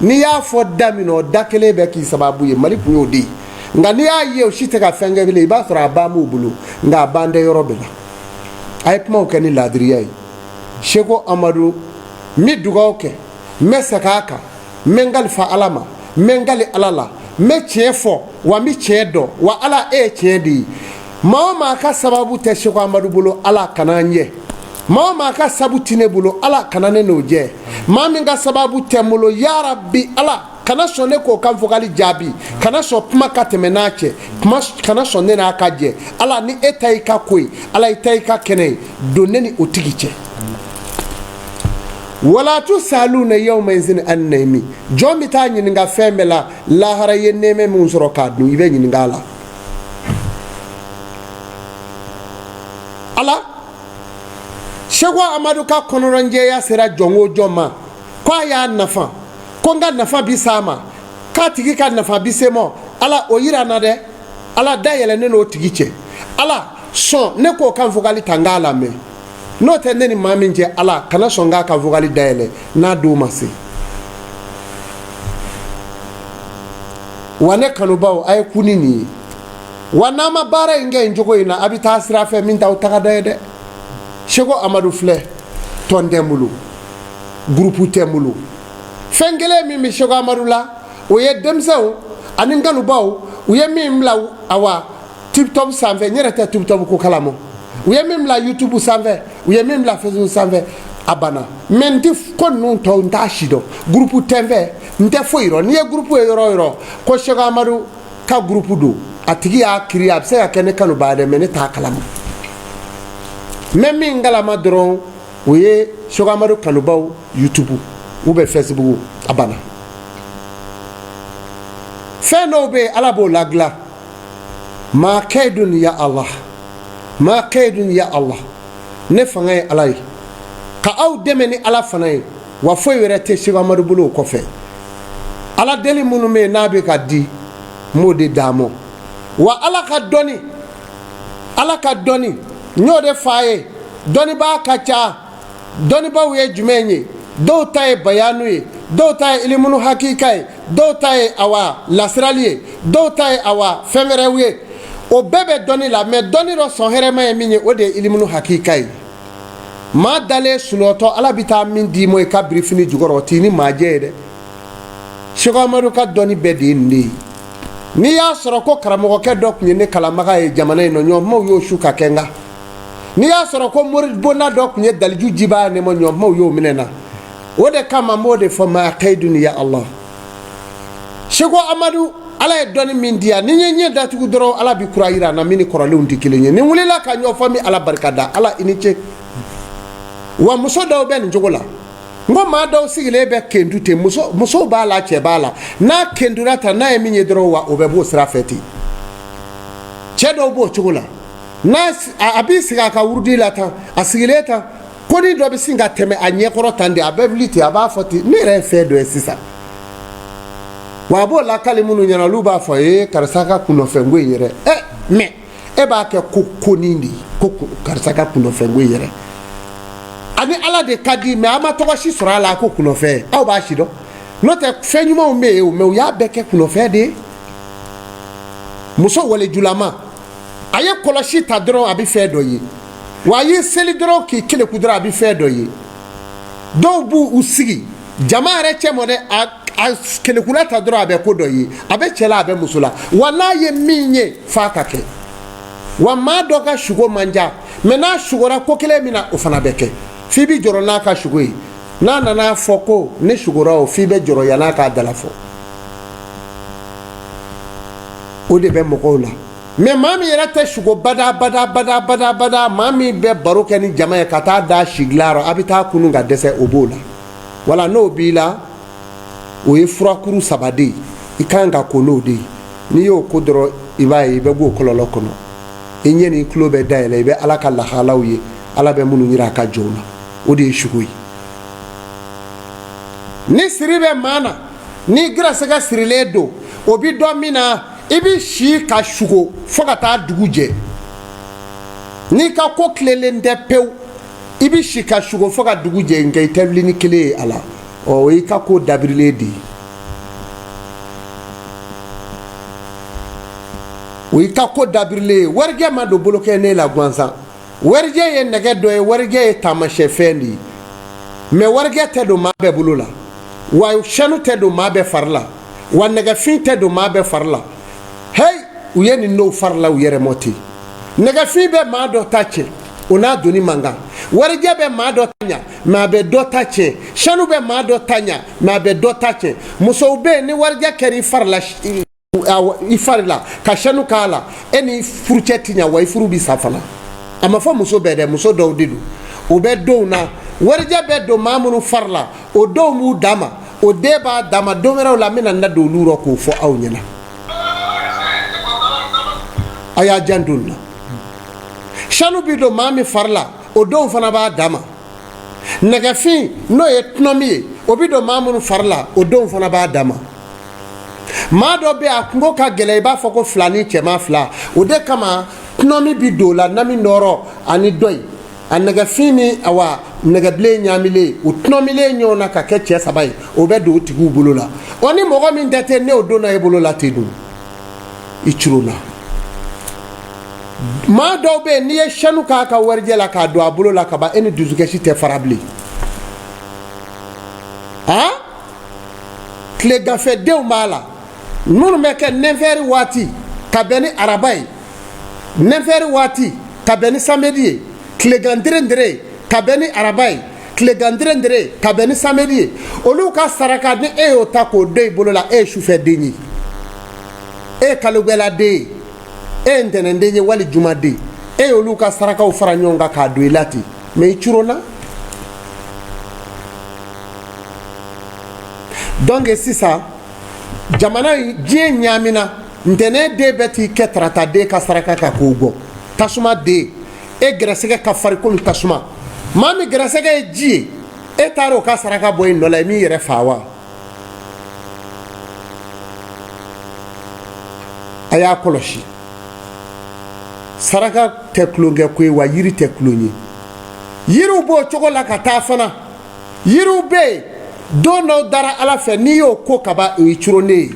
n'i y'a fɔ da min na o da kelen bɛ k'i sababu ye mali kun y'o de ye nka n'i y'a ye o si tɛ ka fɛn kɛ bilen i b'a sɔrɔ a ban b'u bolo nka a ban tɛ yɔrɔ bɛɛ la a ye kumaw kɛ ni laadiriya ye seko amadu n bɛ dugawu kɛ n bɛ segin a kan n bɛ n kalifa ala ma n bɛ n kali ala la n bɛ tiɲɛ fɔ wa n bɛ tiɲɛ dɔn wa ala e ye tiɲɛ de ye maa o maa ka sababu tɛ seko amadu bolo ala kana an ɲɛ maa o maa ka sababu tɛ ne bolo ala kana ne n'o jɛ maa min ka sababu tɛ n bolo yarabi ala kana sɔn ne k'o ka vokali jaabi kana sɔn kuma ka tɛmɛ n'a cɛ kana sɔn ne n'a ka jɛ ala ni e ta y'i ka ko ye ala i ta y'i ka kɛnɛ ye don ne ni o tigi cɛ wala tusaluna yawma izin an naimi jɔn bɛ taa ɲininka fɛn bɛɛ la lahara ye nɛɛmɛ min sɔrɔ k'a dun i bɛ ɲininka a la ala seko amadu ka kɔnɔnajɛya sera jɔn o jɔn ma ko a y'a nafa ko n ka nafa bi s'a ma k'a tigi ka nafa bi se ma ala o yira n na dɛ ala dayɛlɛ ne n'o tigi cɛ ala sɔn ne k'o ka vokali ta n k'a lamɛn n'o tɛ ne ni maa min cɛ ala kana sɔn k'a ka vokali dayɛlɛ n'a don ma se wa ne kanubaw a ye ku ni nin ye wa n'an ma baara in kɛ nin cogo in na a bɛ taa sira fɛ min t'aw tagada ye dɛ seko amadu filɛ tɔn tɛ n bolo gurupu tɛ n bolo fɛn kelen min bɛ seko amadu la o ye denmisɛnw ani n kanubaw u ye min bila awa tiktok sanfɛ n yɛrɛ tɛ tiktok ko kalama u ye min bila youtube sanfɛ u ye min bila facebook sanfɛ a banna mais n tɛ ko ninnu tɔ n t'a si dɔn gurupu tɛ n fɛ n tɛ foyi dɔn n'i ye gurupu ye yɔrɔ o yɔrɔ ko seko amadu ka gurupu don a tigi y'a kiri a bɛ se ka kɛ ne kanuba dɛ mais ne t'a kalama mais min kalama dɔrɔn o ye seko amadu kanubaw youtube ou bien facebook a banna fɛn dɔw bɛ yen ala b'o ladilan maa kaidun ya allah maa kaidun ya allah ne fanga ye ala ye ka aw dɛmɛ ni ala fana ye wa foyi wɛrɛ tɛ seko amadu bolo o kɔfɛ ala deli minnu bɛ yen n'a bɛ ka di n b'o de d'a ma wa ala ka dɔnni n y'o de f'a ye dɔnnibaa ka ca dɔnnibaaw ye jumɛn ye dɔw ta ye bayanu ye dɔw ta ye ilimunu hakika ye dɔw ta ye awa lasirali ye dɔw ta ye awa fɛn wɛrɛw ye o bɛɛ bɛ dɔnni la mais dɔnni dɔ sɔn hɛrɛma ye min ye o de ye ilimunu hakika ye maa dalen sunɔgɔtɔ ala bɛ taa min d'i ma i ka birifini jukɔrɔ o t'i ni maajɛ ye dɛ seko amadu ka dɔnni bɛɛ de ye nin de ye n'i y'a sɔrɔ ko karamɔgɔkɛ dɔ tun ye ne kalanbaga ye jamana in na ɲɔgɔnmaw y'o su ka kɛ n kan n'i y'a sɔrɔ ko mori bonda dɔ tun ye daliju jibaa ne ma ɲɔgɔnmaw y'o minɛ na o de kama n b'o de fɔ maa kaidun ya allah seko amadu ala ye dɔni min diya ni ye ɲɛ datugu dɔrɔn ala bi kura yira na min ni kɔrɔlenw tɛ kelen ye ni wulila ka ɲɔgɔn mi ala barika da ala i ni ce wa muso dɔw bɛ nin cogo la n ko maa dɔw sigilen bɛ kendu ten muso b'a la cɛ b'a la n'a kendura ta n'a ye min ye dɔrɔn wa o bɛ b'o sira fɛ ten cɛ dɔw b'o cogo la n'a a b'i sigi a ka wurudi la tan a sigilen tan ko ni dɔ bɛ sin ka tɛmɛ a ɲɛkɔrɔ tan de a bɛ wuli ten a b'a fɔ ten ne yɛrɛ ye fɛn dɔ ye sisan wa a b'o lakali minnu ɲɛna olu b'a fɔ karisa ka kunnɔfɛnko in yɛrɛ mais e b'a kɛ ko nin de ye ko karisa ka kunnɔfɛnko in yɛrɛ ani ala de ka di mais a ma tɔgɔ si sɔrɔ a la ko kunnɔfɛn aw b'a si dɔn n'o tɛ fɛn ɲumanw bɛ yen mais u y'a bɛɛ kɛ kunnɔfɛn de ye muso walejulama a ye kɔlɔsi ta dɔrɔn a bɛ fɛn dɔ ye wa a ye seli dɔrɔn k'i keleku dɔrɔn a bɛ fɛn dɔ ye dɔw b'u sigi jama yɛrɛ cɛ mɔ dɛ a kelekula ta dɔrɔn a bɛ ko dɔ ye a bɛ cɛ la a bɛ muso la wa n'a ye min ye f'a ka kɛ wa maa dɔ ka sugo man ca mais n'a sugora ko kelen min na o fana bɛ kɛ f'i bɛ jɔrɔ n'a ka sugo ye n'a nana fɔ ko ne sugora o f'i bɛ jɔrɔ yan'a k'a dala fɔ o de bɛ mɔgɔw la mais maa min yɛrɛ tɛ sugo bada maa min bɛ baro kɛ ni jama ye ka taa da sigilayɔrɔ a bɛ taa kunun ka dɛsɛ o b'o la wala n'o b'i la o ye furakuru 3 de ye i kan ka ko n'o de ye n'i y'o ko dɔrɔn i b'a ye i bɛ bɔ o kɔlɔlɔ kɔnɔ i ɲɛ ni tulo bɛ dayɛlɛ i bɛ ala ka lahalaw ye ala bɛ minnu yira a ka jɔnw na o de ye sugo ye ni siri bɛ maa na ni gɛrɛsɛgɛ sirilen don o bi dɔn min na i bi si ka sugo fo ka taa dugu jɛ n'i ka ko tilelen tɛ pewu i bi si ka sugo fo ka dugu jɛ nka i tɛ wuli ni kelen ye a la o y'i ka ko dabirilen de ye o y'i ka ko dabirilen ye warijɛ ma don bolokɛ ne la gansan warijɛ ye nɛgɛ dɔ ye warijɛ ye taamasiyɛfɛn de ye mais warijɛ tɛ don maa bɛɛ bolo la wa sanu tɛ don maa bɛɛ fari la wa nɛgɛfin tɛ don maa bɛɛ fari la hey u ye nin n'o fari la u yɛrɛ mɔ ten nɛgɛfin bɛ maa dɔ ta cɛ o n'a doni man kan warijɛ bɛ maa dɔ ta ɲa mais a bɛ dɔ ta cɛ sanu bɛ maa dɔ ta ɲa mais a bɛ dɔ ta cɛ musow bɛ yen ni warijɛ kɛra i fari la i fari la ka sanu k'a la e ni furucɛ ti ɲa wa i furu bi sa fana a ma fɔ muso bɛɛ dɛ muso dɔw de don o bɛ denw na warijɛ bɛ don maa minnu fari la o denw b'u d'a ma o den b'a d'a ma don wɛrɛw la n bɛna n da don olu rɔ k'o fɔ aw ɲɛna a y'a janto nin na sanu bi don maa min fari la o denw fana b'a d'a ma nɛgɛfin n'o ye tunɔmi ye o bi don maa minnu fari la o denw fana b'a d'a ma maa dɔ bɛ yen a kungo ka gɛlɛn i b'a fɔ ko fila ni cɛman fila o de kama tunɔmi bi don o la nami nɔrɔ ani dɔyi a nɛgɛfin ni awa nɛgɛbilen ɲaamilen o tunɔmilen ɲɔgɔn na ka kɛ cɛ 3 ye o bɛ don o tigiw bolo la o ni mɔgɔ min tɛ ten ne o donna e bolo la ten dun i ciro la maa dɔw bɛ yen n'i ye sanu k'a ka warijɛ la k'a don a bolo la ka ban e ni dusukasi tɛ fara bilen tile gafɛdenw b'a la minnu bɛ kɛ nɛfɛri waati ka bɛn ni araba ye nɛfɛri waati ka bɛn ni samedi ye tilegan dere ka bɛn ni araba ye tilegan dere ka bɛn ni samedi ye olu ka saraka ni e y'o ta k'o don i bolo la e ye sufɛden ye e ye kalogɛladen ye e ye ntɛnɛnden ye wali jumaden e y'olu ka sarakaw fara ɲɔgɔn kan k'a don i la ten mais i curona donc sisan jamana diɲɛ ɲaamina ntɛnɛn den bɛɛ t'i kɛ tarataden ka saraka kan k'o bɔ tasuma den e gɛrɛsɛgɛ ka farin komi tasuma maa min gɛrɛsɛgɛ ye ji ye e taara o ka saraka bɔ i nɔ la i m'i yɛrɛ fa wa a y'a kɔlɔsi saraka tɛ tulonkɛ ko ye wa yiri tɛ tulon ye yiriw b'o cogo la ka taa fana yiriw bɛ yen don dɔw dara ala fɛ n'i y'o ko kaba o ye curonnen ye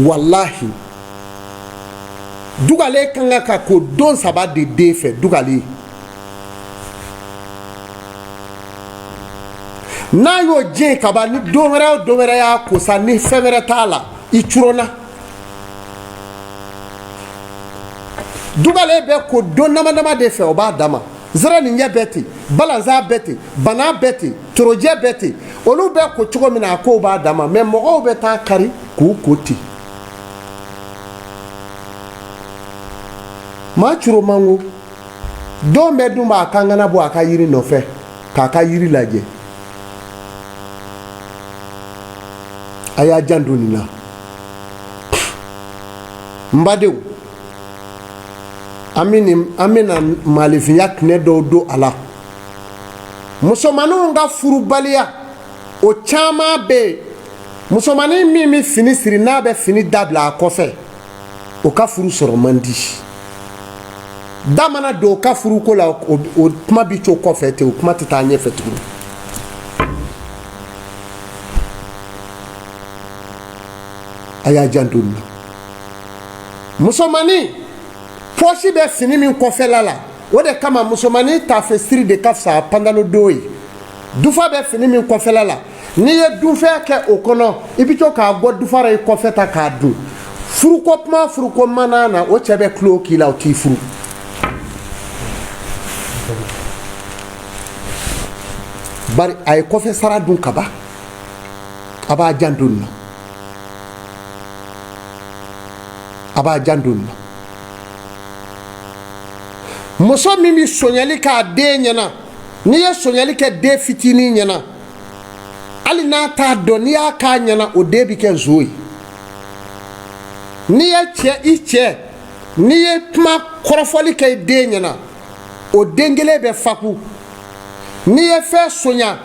walahi dugale kan ka ko don 3 de den fɛ dugale n'a y'o jɛ kaba ni don wɛrɛ o don wɛrɛ y'a ko sa ni fɛn wɛrɛ t'a la i curonna dugale bɛ ko don dama dama de fɛ o b'a dama zara ni ɲɛ bɛɛ ten balanzan bɛɛ ten bana bɛɛ ten torojɛ bɛ ten olu bɛ ko cogo min na a kow b'a dama mais mɔgɔw bɛ taa kari k'u ko ten maa curo mango don bɛ dun b'a kan kana bɔ a ka yiri nɔfɛ k'a ka yiri lajɛ a y'a janto nin na n badenw an bɛna maalefinya tɛnɛ dɔw don a la musomaninw ka furubaliya o caman bɛ yen musomanin min bɛ fini siri n'a bɛ fini dabila a kɔfɛ o ka furu sɔrɔ man di da mana don o ka furuko la o kuma bɛ to kɔfɛ ten o kuma tɛ taa ɲɛfɛ tuguni a y'a janto nin na musomanin pɔsi bɛ fini min kɔfɛla la o de kama musomanin tafe siri de ka fisa pantalon don ye dufa bɛ fini min kɔfɛla la n'i ye dunfɛn kɛ o kɔnɔ i bɛ to k'a bɔ dufara i kɔfɛ ta k'a dun furuko kuma furuko mana na o cɛ bɛ tulo k'i la o t'i furu bari a ye kɔfɛ sara dun ka ban a b'a janto nin na a b'a janto nin na muso min bɛ sonyali k'a den ɲɛna n'i ye sonyali kɛ den fitinin ɲɛna hali n'a t'a dɔn n'i y'a k'a ɲɛna o den bɛ kɛ nso ye n'i ye cɛ n'i ye kuma kɔrɔfɔli kɛ i den ɲɛna o den kelen bɛ faku n'i ye fɛn sonya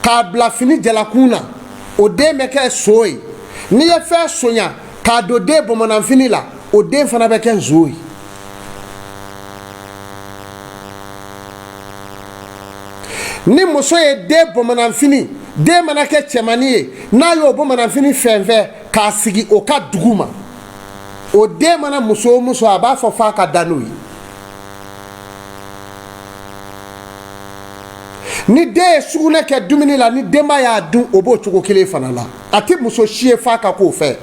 k'a bila fini jalakun na o den bɛ kɛ so ye n'i ye fɛn sonya k'a don den bamananfini la o den fana bɛ kɛ nso ye ni muso ye den bamananfini den mana kɛ cɛmannin ye n'a y'o bamananfini fɛnfɛn k'a sigi o ka dugu ma o den mana muso o muso a b'a fɔ f'a ka da n'o ye ni den ye sugunɛ kɛ dumuni la ni denba y'a dun o b'o cogo kelen fana la a tɛ muso si ye f'a ka k'o fɛ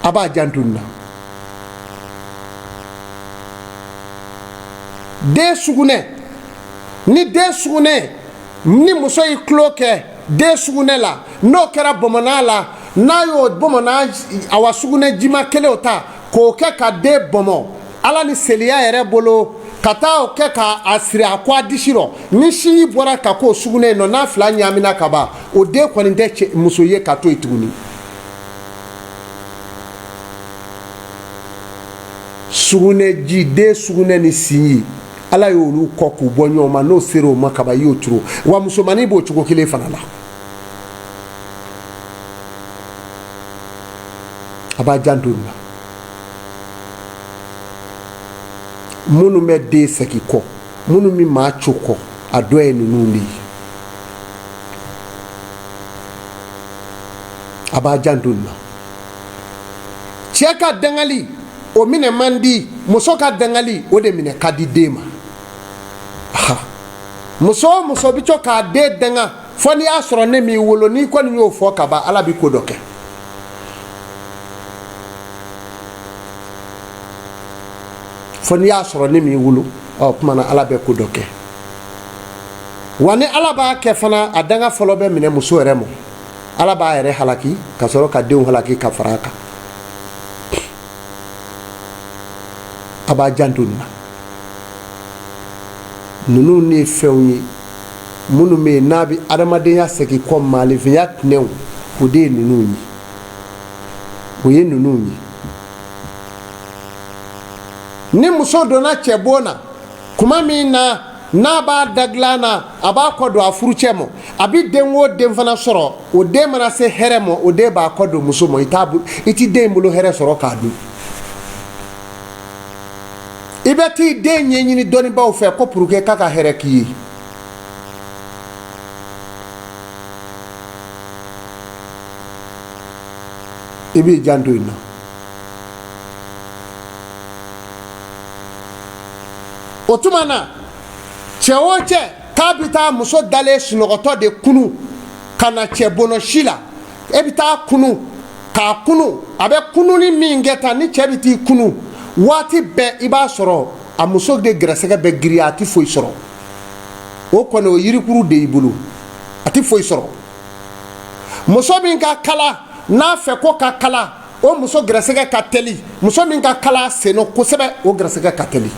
a b'a janto nin na den sugunɛ ni muso y'i tulo kɛ den sugunɛ la n'o kɛra bamanan la n'a y'o bamanan awa sugunɛ jima kelen ta k'o kɛ ka den bɔnmɔ ala ni seliya yɛrɛ bolo ka taa o kɛ k'a siri a kɔ a disi rɔ ni sinji bɔra ka k'o sugunɛ nɔ n'a fila ɲaamina ka ban o den kɔni tɛ muso ye ka to yen tuguni sugunɛji den sugunɛ ni sinji ala y'olu kɔ k'u bɔ ɲɔgɔn ma n'o sera o ma kaban i y'o turu wa musomanin b'o cogo kelen fana la a b'a janto nin na minnu bɛ den segin kɔ minnu bɛ maa co kɔ a dɔ ye ninnu de ye a b'a janto nin na cɛ ka dangali o minɛ man di muso ka dangali o de minɛ ka di den ma muso o muso bɛ to k'a den danga fo n'i y'a sɔrɔ ne m'i wolo n'i kɔni y'o fɔ ka ban ala bɛ ko dɔ kɛ fo n'i y'a sɔrɔ ne m'i wolo ɔ kuma na ala bɛ ko dɔ kɛ wa ni ala b'a kɛ fana a danga fɔlɔ bɛ minɛ muso yɛrɛ ma ala b'a yɛrɛ halaki ka sɔrɔ ka denw halaki ka fara a kan a b'a janto nin na ninnu ne ye fɛnw ye minnu bɛ yen n'a bɛ adamadenya segin kɔ maalefinya tɛnɛw o de ye ninnu ye o ye ninnu ye ni muso donna cɛ bon na kuma min na n'a b'a dagilan na a b'a kɔ don a furucɛ ma a bɛ den o den fana sɔrɔ o den mana se hɛrɛ ma o den b'a kɔ don muso ma i ti den bolo hɛrɛ sɔrɔ k'a dun i bɛ t'i den ɲɛɲini dɔnnibaw fɛ ko pour que k'a ka hɛrɛ k'i ye i b'i janto yen na o tuma na cɛ o cɛ k'a bɛ taa muso dalen sunɔgɔtɔ de kunu ka na cɛ bɔnɔ si la e bɛ taa kunu k'a kunu a bɛ kununi min kɛ tan ni cɛ bɛ t'i kunu waati bɛɛ i b'a sɔrɔ a muso de gɛrɛsɛgɛ bɛ giriya a ti foyi sɔrɔ o kɔni o yirikuru de y'i bolo a ti foyi sɔrɔ muso min ka kala n'a fɛ ko ka kala o muso gɛrɛsɛgɛ ka teli muso min ka kala senno kosɛbɛ o gɛrɛsɛgɛ ka teli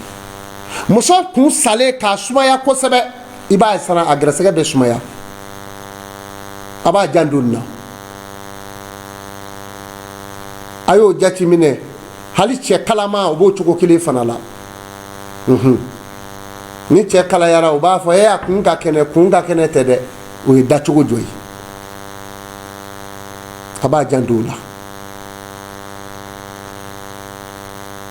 muso kun salen k'a sumaya kosɛbɛ i b'a ye sara a gɛrɛsɛgɛ bɛ sumaya a b'a janto nin na a y'o jateminɛ hali cɛ kalama o b'o cogo kelen fana la ni cɛ kalayara o b'a fɔ a kun ka kɛnɛ tɛ dɛ o ye dacogo jɔ ye a b'a janto o la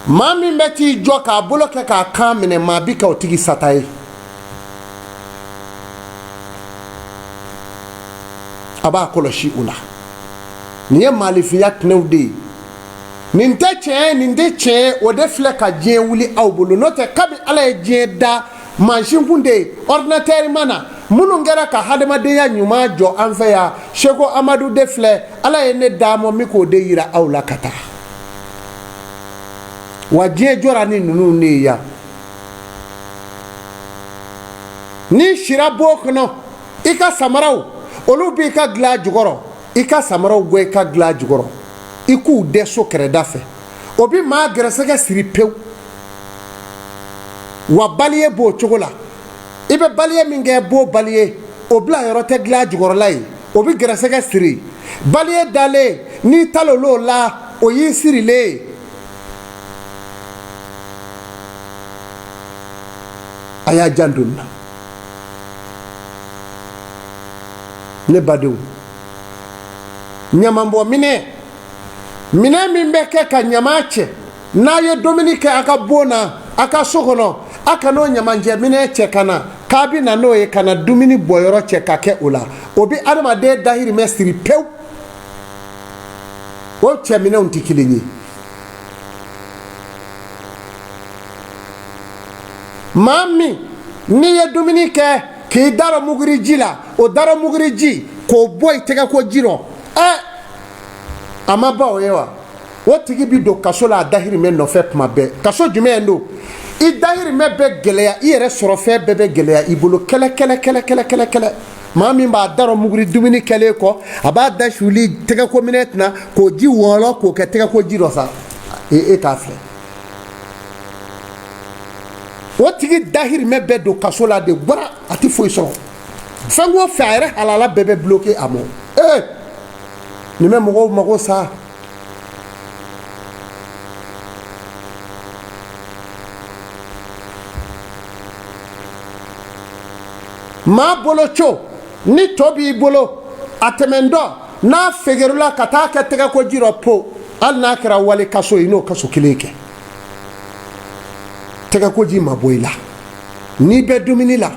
maa min bɛ t'i jɔ k'a bolo kɛ k'a kan minɛ maa bi kɛ o tigi sata ye a b'a kɔlɔsi o la nin ye maalifiya tɛnɛw de ye nin tɛ tiɲɛ ye nin tɛ tiɲɛ ye o de filɛ ka diɲɛ wuli aw bolo n'o tɛ kabi ala ye diɲɛ da mansin kun de ye ordinateur ma na minnu kɛra ka hadamadenya ɲuman jɔ an fɛ yan seko amadu de filɛ ala ye ne d'a ma min k'o de yira aw la ka taa wa diɲɛ jɔra ni ninnu de ye yan ni sira b'o kɔnɔ i ka samaraw olu b'i ka dilan jukɔrɔ i ka samaraw bɔ i ka dilan jukɔrɔ i k'u dɛ so kɛrɛda fɛ o bi maa gɛrɛsɛgɛ siri pewu wa baliye b'o cogo la i bɛ baliye min kɛ b'o baliye o bila yɔrɔ tɛ dilan jukɔrɔla ye o bi gɛrɛsɛgɛ siri baliye dalen n'i tal'o la o y'i sirilen ye a y'a janto nin na ne badenw ɲamanbɔ minɛ min bɛ kɛ ka ɲama cɛ n'a ye dumuni kɛ a ka bon na a ka so kɔnɔ a ka n'o ɲamanjɛ minɛ cɛ ka na k'a bɛ na n'o ye ka na dumuni bɔyɔrɔ cɛ ka kɛ o la o bɛ adamaden dahirimɛ siri pewu o cɛ minɛnw tɛ kelen ye maa min n'i ye dumuni kɛ k'i dara muguri ji la o dara muguri ji k'o bɔ i tɛgɛ ko ji rɔ a ma ba o ye wa o tigi bi don kaso la a dahirimɛ nɔfɛ tuma bɛɛ kaso jumɛn don i dahirimɛ bɛ gɛlɛya i yɛrɛ sɔrɔ fɛn bɛɛ bɛ gɛlɛya i bolo kɛlɛ maa min b'a dara muguri dumuni kɛlen kɔ a b'a da suli tɛgɛ ko minɛ tɛna k'o ji wɔlɔ k'o kɛ tɛgɛ ko ji rɔ sa e t'a filɛ o tigi dahirimɛ bɛ don kaso la de bɔra a tɛ foyi sɔrɔ fɛn o fɛn a yɛrɛ halala bɛɛ bɛ bloqué a mɔ nin bɛ mɔgɔw mago sa maa bolo co ni tɔ b'i bolo a tɛmɛntɔ n'a fegerela ka taa kɛ tɛgɛ ko ji rɔ po hali n'a kɛra wale kaso ye n'o kaso kelen kɛ tɛgɛ ko ji ma bɔ i la n'i bɛ dumuni la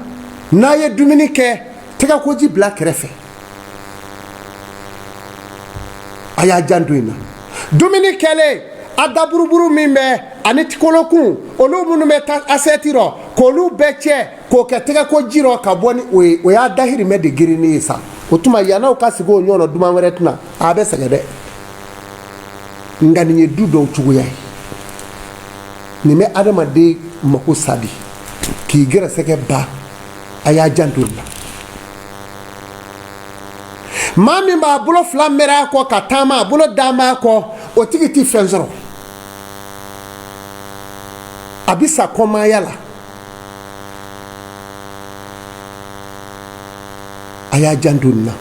n'a ye dumuni kɛ tɛgɛ ko ji bila kɛrɛfɛ a y'a janto in na dumuni kɛlen a daburuburu min bɛ ani kolokun olu minnu bɛ taa asɛti rɔ k'olu bɛɛ cɛ k'o kɛ tɛgɛ ko ji rɔ ka bɔ ni o ye o y'a dahirimɛ de girinni ye sa o tuma yan'aw ka sigi o ɲɔgɔnna duman wɛrɛ tɛna a bɛ sɛgɛn dɛ nka nin ye du dɔw cogoya ye nin bɛ adamaden mako sa de k'i gɛrɛsɛgɛ ba a y'a janto nin na maa min b'a bolo fila mɛrɛ a kɔ ka taama a bolo d'a kɔ o tigi tɛ fɛn sɔrɔ a bɛ sa kɔmaya la a y'a janto nin na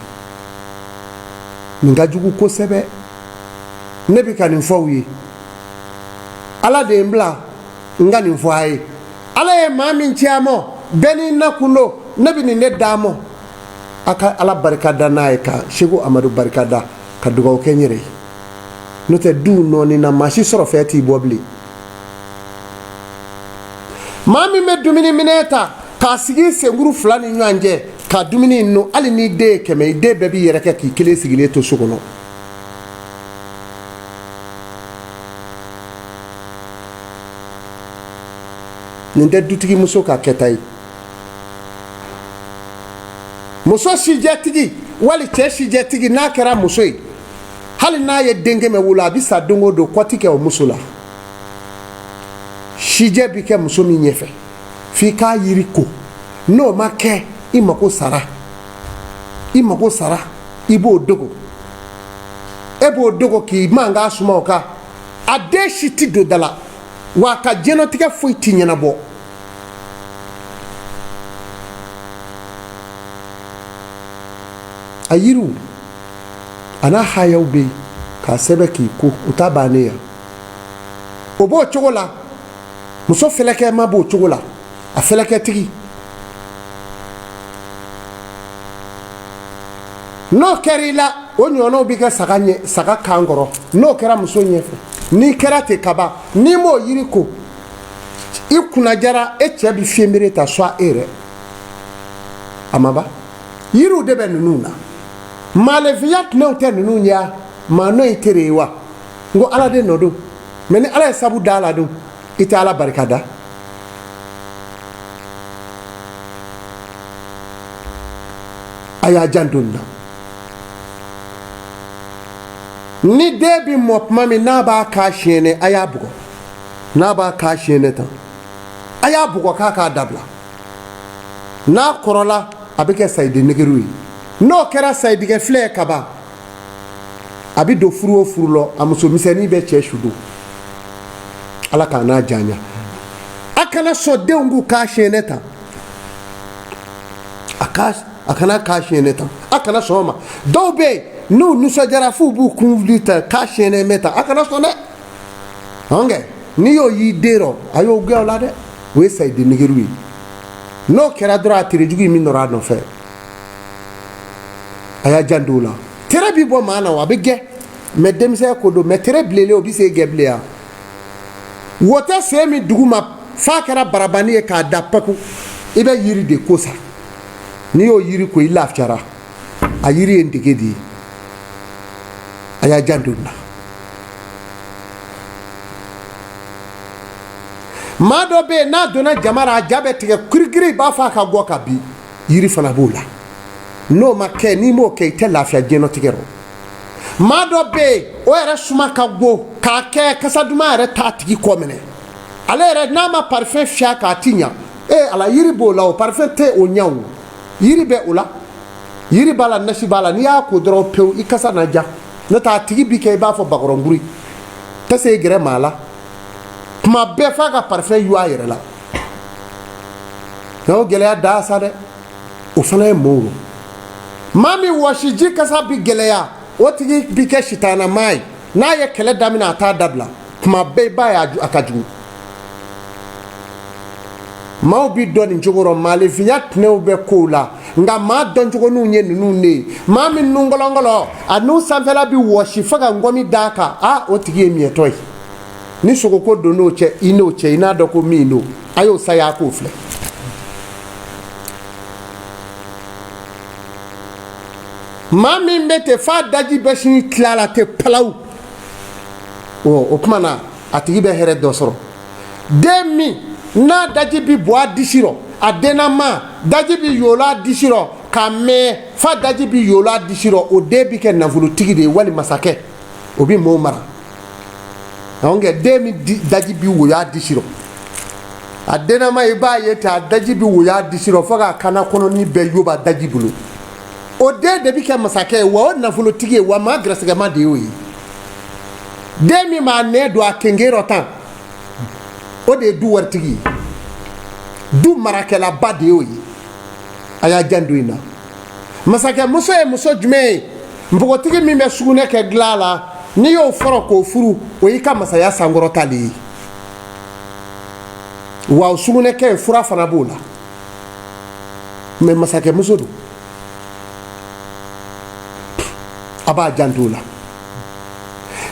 nin ka jugu kosɛbɛ ne bɛ ka nin fɔ aw ye ala de ye n bila n ka nin fɔ a ye ala ye maa min ci a ma bɛɛ n'i nakun don ne bɛ nin de d'a ma a ka ala barika da n'a ye ka seko amadu barika da ka dugawu kɛ n yɛrɛ ye n'o tɛ du nɔɔni na maa si sɔrɔ fɛn t'i bɔ bilen maa min bɛ dumuni minɛ ta k'a sigi senkuru fila ni ɲɔgɔn cɛ ka dumuni in no hali n'i den ye 100 i den bɛɛ b'i yɛrɛ kɛ k'i kelen sigilen to so kɔnɔ nin tɛ dutigi muso ka kɛta ye muso sijɛtigi wali cɛ sijɛtigi n'a kɛra muso ye hali n'a ye den 100 wolo a bɛ sa don o don kɔti kɛ o muso la sijɛ bi kɛ muso min ɲɛfɛ f'i k'a yiri ko n'o ma kɛ i mako sara i b'o dogo e b'o dogo k'i man k'a suma o kan a den si ti don da la wa a ka diɲɛlatigɛ foyi ti ɲɛnabɔ a yiriw a n'a hayaw bɛ yen k'a sɛbɛn k'i ko o t'a bannen yan o b'o cogo la muso fɛlɛkɛma b'o cogo la a fɛlɛkɛtigi n'o kɛra i la o ɲɔgɔnnaw bɛ kɛ saga kan kɔrɔ n'o kɛra muso ɲɛfɛ n'i kɛra ten kaban n'i m'o yiri ko i kunna jara e cɛ bɛ fiɲɛ bere ta soit e yɛrɛ a ma ban yiriw de bɛ ninnu na maalefiya tɛnɛw tɛ ninnu ɲɛ maa n'o ye tere ye wa n ko ala de nɔ don mɛ ni ala ye sabu da la don i tɛ ala barika da a y'a janto nin na ni den bɛ mɔ tuma min n'a b'a k'a siɲɛnɛ a y'a bugɔ n'a b'a k'a siɲɛnɛ tan a y'a bugɔ k'a k'a dabila n'a kɔrɔla a bɛ kɛ sayidi negeriw ye n'o kɛra sayidikɛ filɛ ye kaban a bɛ don furu o furu la a muso misɛnnin bɛ cɛ su don ala k'a n'a janya a kana sɔn denw k'u k'a siɲɛnɛ tan a kana k'a siɲɛnɛ tan a kana sɔn o ma dɔw bɛ yen n'u nisɔndiyara f'u b'u kun wuli ta k'a siɲɛnɛ mɛ tan a kana sɔn dɛ ɔnkɛ n'i y'o y'i den rɔ a y'o gɛn o la dɛ o ye sayidi negeriw ye n'o kɛra dɔrɔn a terejugu in bɛ nɔrɔ a nɔfɛ a y'a janto o la tere bi bɔ maa na wa a bɛ gɛn mɛ denmisɛnya ko don mɛ tere bilenlen o bɛ se gɛn bilen yan wo tɛ sen min dugu ma f'a kɛra barabani ye k'a da peku i bɛ yiri de ko sa n'i y'o yiri ko i lafiyara a yiri ye ndege de ye a y'a janto o la maa dɔ bɛ yen n'a donna jama la a ja bɛ tigɛ kirikiri i b'a fɔ a ka bɔ ka bin yiri fana b'o la n'o ma kɛ n'i m'o kɛ i tɛ lafiya diɲɛlatigɛ rɔ maa dɔ bɛ yen o yɛrɛ suma ka go k'a kɛ kasa duman yɛrɛ t'a tigi kɔ minɛ ale yɛrɛ n'a ma parfum fiyɛ k'a ti ɲa ala yiri b'o la o parfum tɛ o ɲa o yiri bɛ o la yiri b'a la nasi b'a la n'i y'a ko dɔrɔn pewu i kasa na ja n'o tɛ a tigi bi kɛ i b'a fɔ bakɔrɔnguri tɛ se gɛrɛ maa la tuma bɛɛ f'a ka parfum y'o a yɛrɛ la nka o gɛlɛya da sa dɛ o fana ye mɔɔw ye maa min wɔsi ji kasa bi gɛlɛya o tigi bi kɛ sitanama ye n'a ye kɛlɛ daminɛ a t'a dabila tuma bɛɛ i b'a ye a ka jugu maaw bi dɔn nin cogo rɔ maalefinya tɛnɛw bɛ kow la nka maa dɔncogoninw ye ninnu de ye maa min nun gɔlɔngɔlɔ a nun sanfɛla bi wɔsi fo ka ngɔmi d'a kan o tigi ye miɛtɔ ye ni sogoko don n'o cɛ i n'o cɛ i n'a dɔn ko min don a y'o sa y'a k'o filɛ maa min bɛ ten f'a daji bɛ sini tila la ten palaw o tuma na a tigi bɛ hɛrɛ dɔ sɔrɔ den min n'a daji bi bɔ a disi rɔ a dennama daji bi yɔlɔ a disi rɔ k'a mɛn f'a daji bi yɔlɔ a disi rɔ o den bi kɛ nafolotigi de ye wali masakɛ o bi mɔɔw mara nka den min daji bi woyo a disi rɔ a dennama i b'a ye ten a daji bi woyo a disi rɔ fo k'a kana kɔnɔni bɛɛ yoba daji bolo o den de bi kɛ masakɛ ye wa o nafolotigi ye wa maa gɛrɛsɛgɛma de y'o ye den min m'a nɛ don a kenge rɔ tan o de ye du waritigi ye du marakɛlaba de y'o ye a y'a janto in na masakɛ muso ye muso jumɛn ye npogotigi min bɛ sugunɛ kɛ dilan la n'i y'o fɔrɔ k'o furu o y'i ka masaya sankɔrɔta de ye wa o sugunɛkɛ in fura fana b'o la mɛ masakɛ muso don a b'a janto la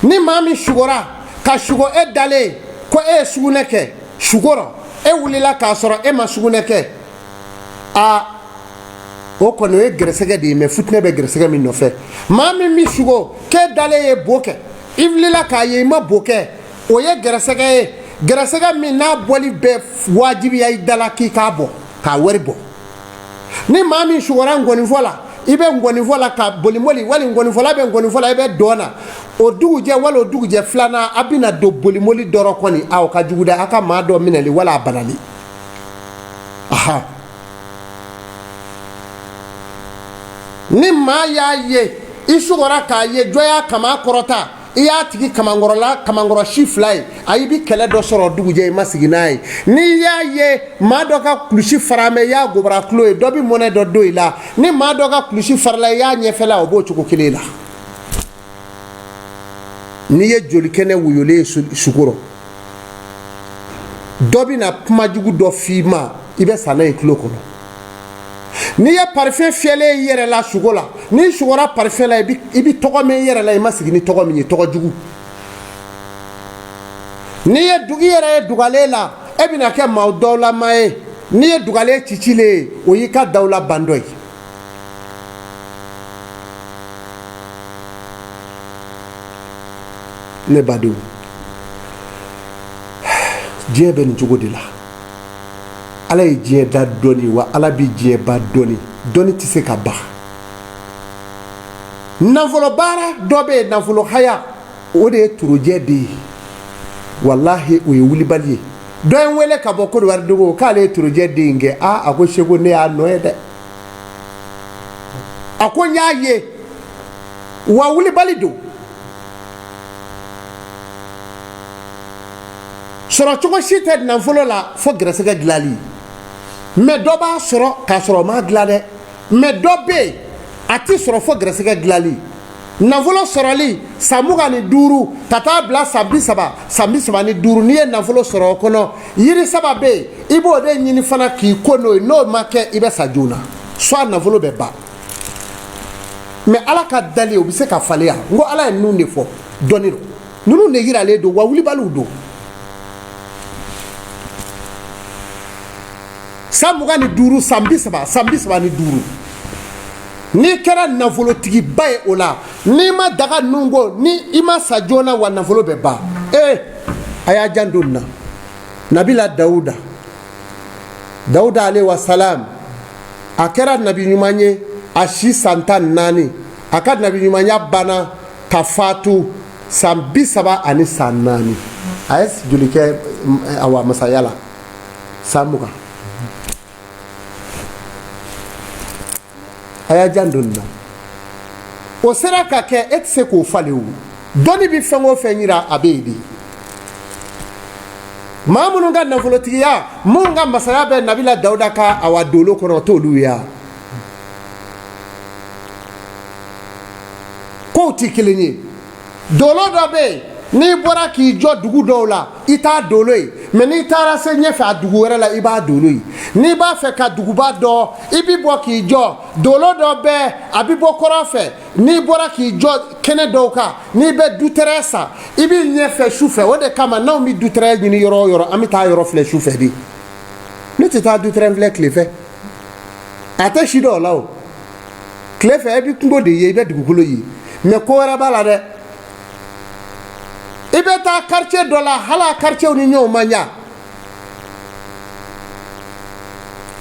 ni maa min sugora ka sugo e dalen ko e ye sugunɛ kɛ sugorɔ e wulila k'a sɔrɔ e ma sugunɛ kɛ o kɔni o ye gɛrɛsɛgɛ de ye mɛ fitinɛ bɛ gɛrɛsɛgɛ min nɔfɛ maa min bi sugo k'e dalen ye bo kɛ i wulila k'a ye i ma bo kɛ o ye gɛrɛsɛgɛ ye gɛrɛsɛgɛ min n'a bɔli bɛ wajibiya i dala k'i k'a bɔ k'a wari bɔ ni maa min sugora ngɔnifɔ la i bɛ ngɔnifɔ la ka bolimoli wali ngɔnifɔla bɛ ngɔnifɔ la i bɛ dɔn na o dugujɛ wala o dugujɛ filanan a bɛna don bolimoli dɔrɔn kɔni a o ka jugu dɛ a ka maa dɔ minɛli wala a banali aha ni maa y'a ye i sugɔra k'a ye jɔ y'a kama kɔrɔta i y'a tigi kamankɔrɔ si fila ye a i bi kɛlɛ dɔ sɔrɔ dugujɛ i ma sigi n'a ye n'i y'a ye maa dɔ ka kulusi fara mɛ i y'a gobara tulo ye dɔ bi mɔnɛ dɔ don i la ni maa dɔ ka kulusi farala i y'a ɲɛfɛla o b'o cogo kelen la n'i ye joli kɛnɛ wuyolen ye sukɔrɔ dɔ bɛ na kuma jugu dɔ f'i ma i bɛ sa n'a ye tulo kɔnɔ n'i ye parfum fiyɛlen i yɛrɛ la sugo la n'i sugɔra parfum la i bi tɔgɔ mɛn i yɛrɛ la i ma sigi ni tɔgɔ min ye tɔgɔ jugu n'i ye i yɛrɛ ye dugalen la e bɛna kɛ maa dɔwlama ye n'i ye dugalen cicilen ye o y'i ka dawula ban dɔ ye ne badenw diɲɛ bɛ nin cogo de la ala ye diɲɛ da dɔɔni wa ala bi diɲɛ ba dɔɔni dɔɔni tɛ se ka ban nafolo baara dɔ bɛ yen nafolo haya o de ye turujɛ de ye walahi o ye wulibali ye dɔ ye n wele ka bɔ Côte d'Ivoire dogo k'ale ye turujɛ den kɛ a ko seko ne y'a nɔ ye dɛ a ko n y'a ye wa wulibali don sɔrɔ cogo si tɛ nafolo la fo gɛrɛsɛgɛ dilanli mais dɔ b'a sɔrɔ k'a sɔrɔ o m'a dilan dɛ mais dɔ bɛ yen a ti sɔrɔ fo gɛrɛsɛgɛ dilanli nafolo sɔrɔli san 25 ka taa bila san 30 san 35 n'i ye nafolo sɔrɔ o kɔnɔ yiri saba bɛ yen i b'o de ɲini fana k'i ko n'o ye n'o ma kɛ i bɛ sa joona soit nafolo bɛ ban mais ala ka dali o bɛ se ka falen yan n ko ala ye ninnu de fɔ dɔɔni don ninnu de yiralen don wa wulibaliw don san 25 san 30 san 35 n'i kɛra nafolotigiba ye o la n'i ma daga ninnu ko ni i ma sa joona wa nafolo bɛ ban a y'a janto nin na nabila dawuda alayhi wa salam a kɛra nabi ɲuman ye a si san 14 a ka nabi ɲumanya banna ka fatu san 34 a ye joli kɛ awa masaya la san 20 a y'a jan dɔɔni na o sera ka kɛ e tɛ se k'o falen o dɔnni bɛ fɛn o fɛn yira a bɛ yen de maa minnu ka nafolotigiya minnu ka masaya bɛ nabila dawuda ka awa dolo kɔnɔ o t'olu ye kow tɛ kelen ye dolo dɔ bɛ yen n'i bɔra k'i jɔ dugu dɔw la i t'a dolo ye mais n'i taara se ɲɛfɛ a dugu wɛrɛ la i b'a dolo ye n'i b'a fɛ ka duguba dɔn i bi bɔ k'i jɔ dolo dɔ bɛ a bi bɔ kɔrɔ fɛ n'i bɔra k'i jɔ kɛnɛ dɔw kan n'i bɛ dutɛrɛ san i b'i ɲɛfɛ sufɛ o de kama n'anw bɛ dutɛrɛ ɲini yɔrɔ o yɔrɔ an bɛ taa yɔrɔ filɛ sufɛ de ne tɛ taa dutɛrɛ filɛ tile fɛ a tɛ si dɔw la o tile fɛ i bɛ kungo de ye i bɛ dugukolo ye mais ko wɛrɛ b'a la dɛ i bɛ taa quartier dɔ la hala quartier ni ɲɔgɔn man ɲa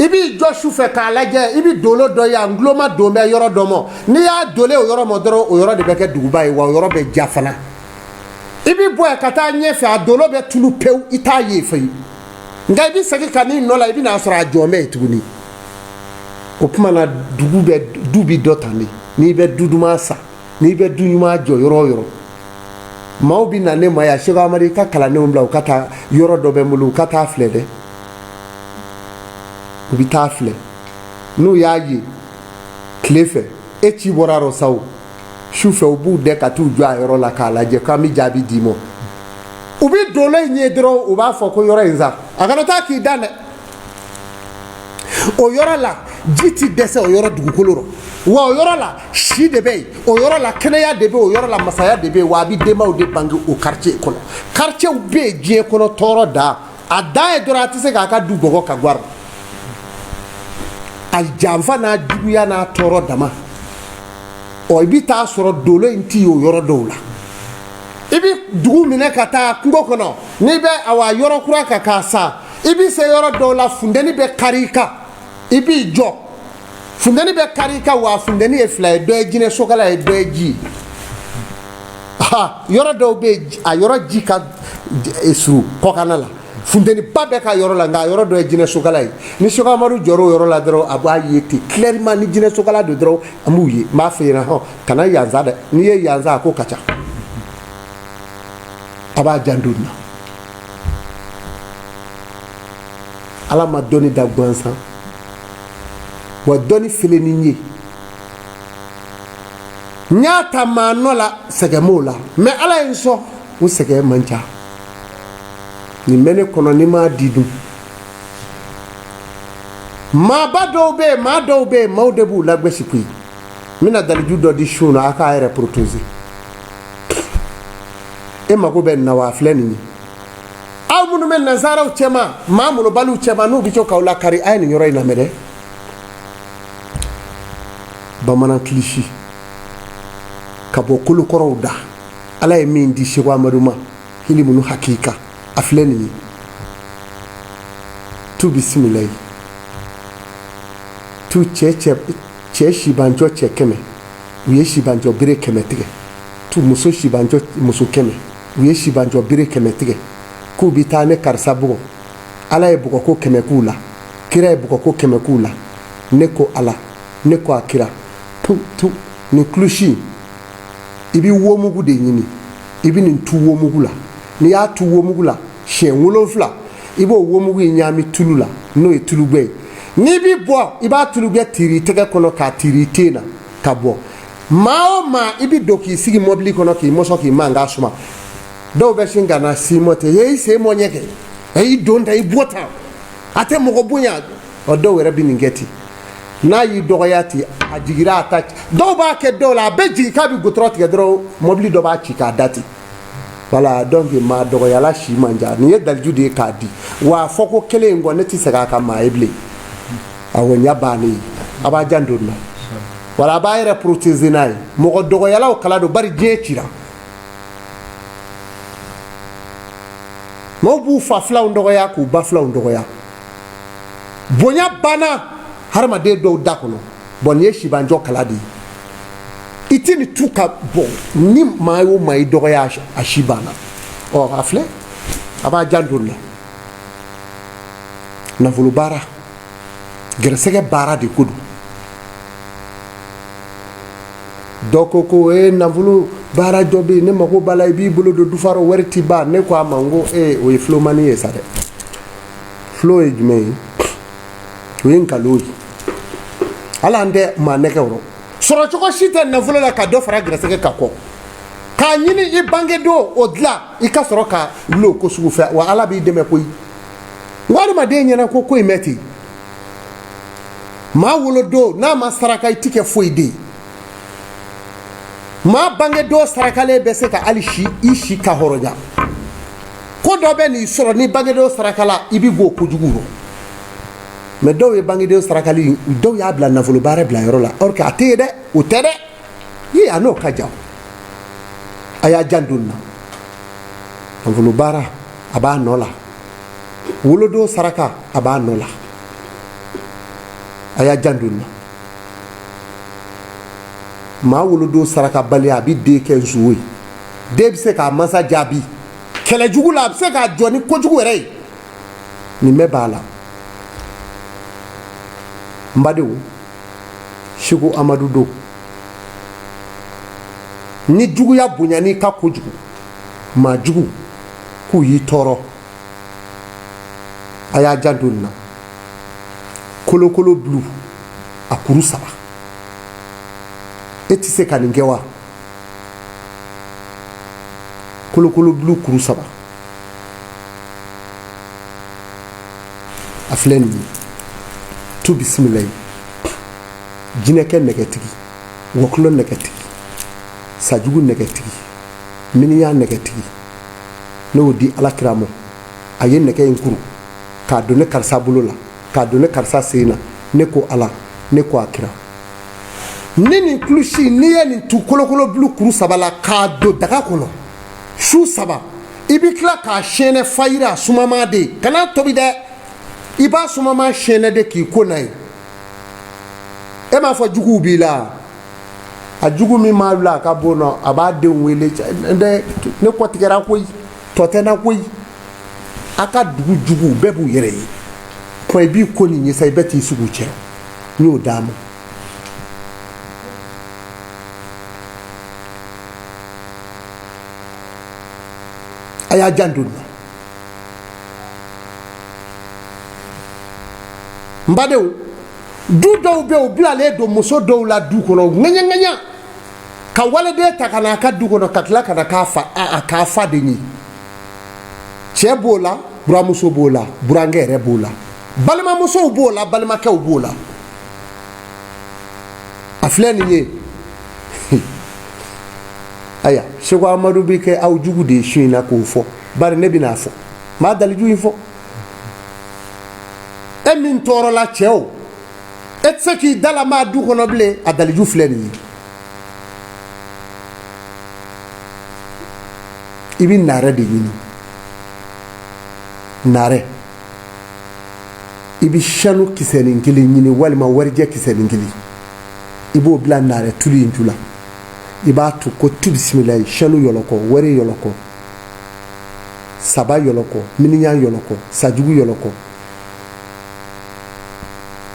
i b'i jɔ sufɛ k'a lajɛ i bɛ dolo dɔ ye a nguloma don bɛ yɔrɔ dɔ ma n'i y'a dole o yɔrɔ ma dɔrɔn o yɔrɔ de bɛ kɛ duguba ye wa o yɔrɔ bɛ ja fana i bɛ bɔ yen ka taa ɲɛfɛ a dolo bɛ tulu pewu i t'a ye fɛ nka i bɛ segin ka n'i nɔ la i bɛ n'a sɔrɔ a jɔn bɛ yen tuguni o tuma na du bɛ dɔ tan de n'i bɛ du duman san n'i bɛ du ɲuman jɔ yɔrɔ o yɔrɔ maaw bɛ na ne ma yan Seko Amadu i ka kalandenw bila u ka taa yɔrɔ dɔ bɛ n bolo u ka taa filɛ dɛ u bɛ taa filɛ n'u y'a ye tile fɛ e ci bɔra yɔrɔ sa o su fɛ u b'u dɛ ka t'u jɔ a yɔrɔ la k'a lajɛ k'an bɛ jaabi d'i ma u bɛ dolo in ye dɔrɔn u b'a fɔ ko yɔrɔ in sa a kana taa k'i da dɛ o yɔrɔ la ji tɛ dɛsɛ o yɔrɔ dugukolo rɔ wa o yɔrɔ la si de bɛ yen o yɔrɔ la kɛnɛya de bɛ yen o yɔrɔ la masaya de bɛ yen wa a bɛ denbaw de bange o quartier kɔnɔ quartier bɛ yen diɲɛ kɔnɔ tɔɔrɔ da a da ye dɔrɔn a tɛ se k'a ka du bɔgɔ ka guwari a janfa n'a juguya n'a tɔɔrɔ dama ɔ i bɛ taa sɔrɔ dolo in tɛ yen o yɔrɔ dɔw la i bɛ dugu minɛ ka taa kungo kɔnɔ n'i bɛ awa yɔrɔ kura kan k'a san i bɛ se yɔrɔ dɔw la funtɛni bɛ kari i kan i b'i jɔ funtɛni bɛ kari i kan wa funtɛni ye fila ye dɔ ye jinɛ sokala ye dɔ ye ji ye ha yɔrɔ dɔw bɛ a yɔrɔ ji ka surun kɔkanna la funteni ba bɛ ka yɔrɔ la nka a yɔrɔ dɔ ye jinɛ sokala ye ni Sɛki jɔra o yɔrɔ la dɔrɔn a b'a ye ten clairement ni jinɛ sokala don dɔrɔn an b'u ye n b'a f'i ɲɛna kana yanza dɛ n'i ye yanza a ko ka ca a b'a janto nin na ala ma dɔnni da gansan wa dɔnni filɛli n ye n y'a ta maa nɔ la sɛgɛn m'o la mais ala ye n sɔn o sɛgɛn man ca nin bɛ ne kɔnɔ ni m'a di dun maaba dɔw bɛ yen maa dɔw bɛ yen maaw de b'u lagosi koyi n bɛna daliju dɔ di su na a k'a yɛrɛ protéger e mago bɛ nin na wa a filɛ nin ye aw minnu bɛ nazaraw cɛman maa molobaliw cɛman n'u bɛ to k'aw lakari a ye nin yɔrɔ in lamɛn dɛ bamanan kilisi ka bɔ kolokɔrɔw da ala ye min di Sɛki Amadu ma hilimunu hakika a filɛ nin ye tu bisimilayi tu cɛ sibanjɔ cɛ 100 u ye sibanjɔ bere 100 tigɛ tu muso sibanjɔ muso 100 u ye sibanjɔ bere 100 tigɛ k'u bɛ taa ne karisa bugɔ ala ye bugɔko 100 k'u la kira ye bugɔko 100 k'u la ne ko ala ne ko a kira tu nin kulusi i bɛ womugu de ɲini i bɛ nin tu womugu la n'i y'a tu womugu la siɲɛ 7 i b'o womugu in ɲagami tulu la n'o ye tulubɛ ye n'i bɛ bɔ i b'a tulubɛ tiri i tɛgɛ kɔnɔ k'a tiri i ten na ka bɔ maa o maa i bɛ don k'i sigi mɔbili kɔnɔ k'i mɔsɔn k'i mankan suma dɔw bɛ sin ka na si mɔ ten i sen mɔ ɲɛ kɛ i don ta i bɔ tan a tɛ mɔgɔ bonya ɔ dɔw yɛrɛ bɛ nin kɛ ten n'a y'i dɔgɔya ten a jigira a ta dɔw b'a kɛ dɔw la a bɛ jigin k'a bɛ gotɔrɔ tigɛ dɔrɔn mɔbili dɔ b'a ci k'a da ten voilà donc maa dɔgɔyala si man ca nin ye daliju de ye k'a di wa a fɔ ko kelen in kɔ ne tɛ segin a kan maa ye bilen awɔ n y'a bannen ye a b'a janto nin na wala a b'a yɛrɛ protéger n'a ye mɔgɔ dɔgɔyalaw kala don bari diɲɛ cira maaw b'u fa filaw dɔgɔya k'u ba filaw dɔgɔya bonya banna hadamaden dɔw da kɔnɔ bon nin ye sibanjɔ kala de ye i tɛ nin tu ka bɔn ni maa o maa i dɔgɔya a si banna ɔ a filɛ a b'a janto nin na nafolo baara gɛrɛsɛgɛ baara de ko don dɔ ko nafolo baara dɔ bɛ yen ne mago b'a la i b'i bolo don dufaro wari t'i ban ne ko a ma n ko o ye filomani ye sa dɛ filo ye jumɛn ye o ye nkalon ye hali an tɛ maa nɛgɛ yɔrɔ sɔrɔ cogo si tɛ nafolo la ka dɔ fara gɛrɛsɛgɛ ka kɔ k'a ɲini i bangedon o dilan i ka sɔrɔ ka wuli o ko sugu fɛ wa ala b'i dɛmɛ koyi n ko adamaden ɲɛna ko in mɛn ten maa wolodon n'a ma saraka i ti kɛ foyi den ye maa bangedon sarakalen bɛ se ka hali i si ka hɔrɔnya ko dɔ bɛ n'i sɔrɔ ni bangedon sarakala i bɛ bɔ o kojugu rɔ mais dɔw ye bangeden sarakali dɔw y'a bila nafolo baara bila yɔrɔ la or que a tɛ ye dɛ o tɛ dɛ ye a n'o ka jan a y'a janto nin na nafolo baara a b'a nɔ la wolodon saraka a b'a nɔ la a y'a janto nin na maa wolodon saraka bali a bɛ den kɛ nsuo ye den bɛ se k'a mansa jaabi kɛlɛjugu la a bɛ se k'a jɔ ni kojugu yɛrɛ ye nin bɛɛ b'a la n badenw Sɛki Amadu don ni juguya bonyani ka kojugu maa jugu k'u y'i tɔɔrɔ a y'a janto nin na kolokolo bulu a kuru 3 e tɛ se ka nin kɛ wa kolokolo bulu kuru 3 a filɛ nin ye tu bisimilayi jinɛkɛ nɛgɛtigi wɔkulɔ nɛgɛtigi sajugu nɛgɛtigi miniya nɛgɛtigi ne y'o di alakira ma a ye nɛgɛ in kuru k'a don ne karisa bolo la k'a don ne karisa sen na ne ko ala ne ko a kira ni nin kulusi n'i ye nin tu kolokolo bulu kuru 3 la k'a don daga kɔnɔ su 3 i bɛ tila k'a sɛnɛ fayiri a sumaman de ye kana tobi dɛ i b'a sumaman sɛnɛ de k'i ko n'a ye e m'a fɔ juguw b'i la a jugu min ma wula ka bono a b'a denw wele ne kɔtigɛra koyi tɔ tɛ na koyi a ka dugu jugu bɛɛ b'u yɛrɛ ye point b'i ko nin ye sa i bɛ t'i sigi u cɛ n y'o d'a ma a y'a janto na n badenw du dɔw bɛ yen u bilalen don muso dɔw la du kɔnɔ ŋɛɲɛ ka waliden ta ka n'a ka du kɔnɔ ka tila ka na k'a fa de ye cɛ b'o la buramuso b'o la burankɛ yɛrɛ b'o la balimamusow b'o la balimakɛw b'o la a filɛ nin ye aya Seko Amadu bi kɛ aw jugu de ye su in na k'o fɔ bari ne bɛn'a fɔ maa daliju in fɔ e min tɔɔrɔla cɛ o e tɛ se k'i dala maa du kɔnɔ bilen a daliju filɛ nin ye i bɛ naare de ɲini naare i bɛ sanu kisɛnin kelen ɲini walima warijɛ kisɛnin kelen i b'o bila naare tulu in tu la i b'a to ko tu bisimilayi sanu yɔlɔkɔ wari yɔlɔkɔ saba yɔlɔkɔ miniyan yɔlɔkɔ sajugu yɔlɔkɔ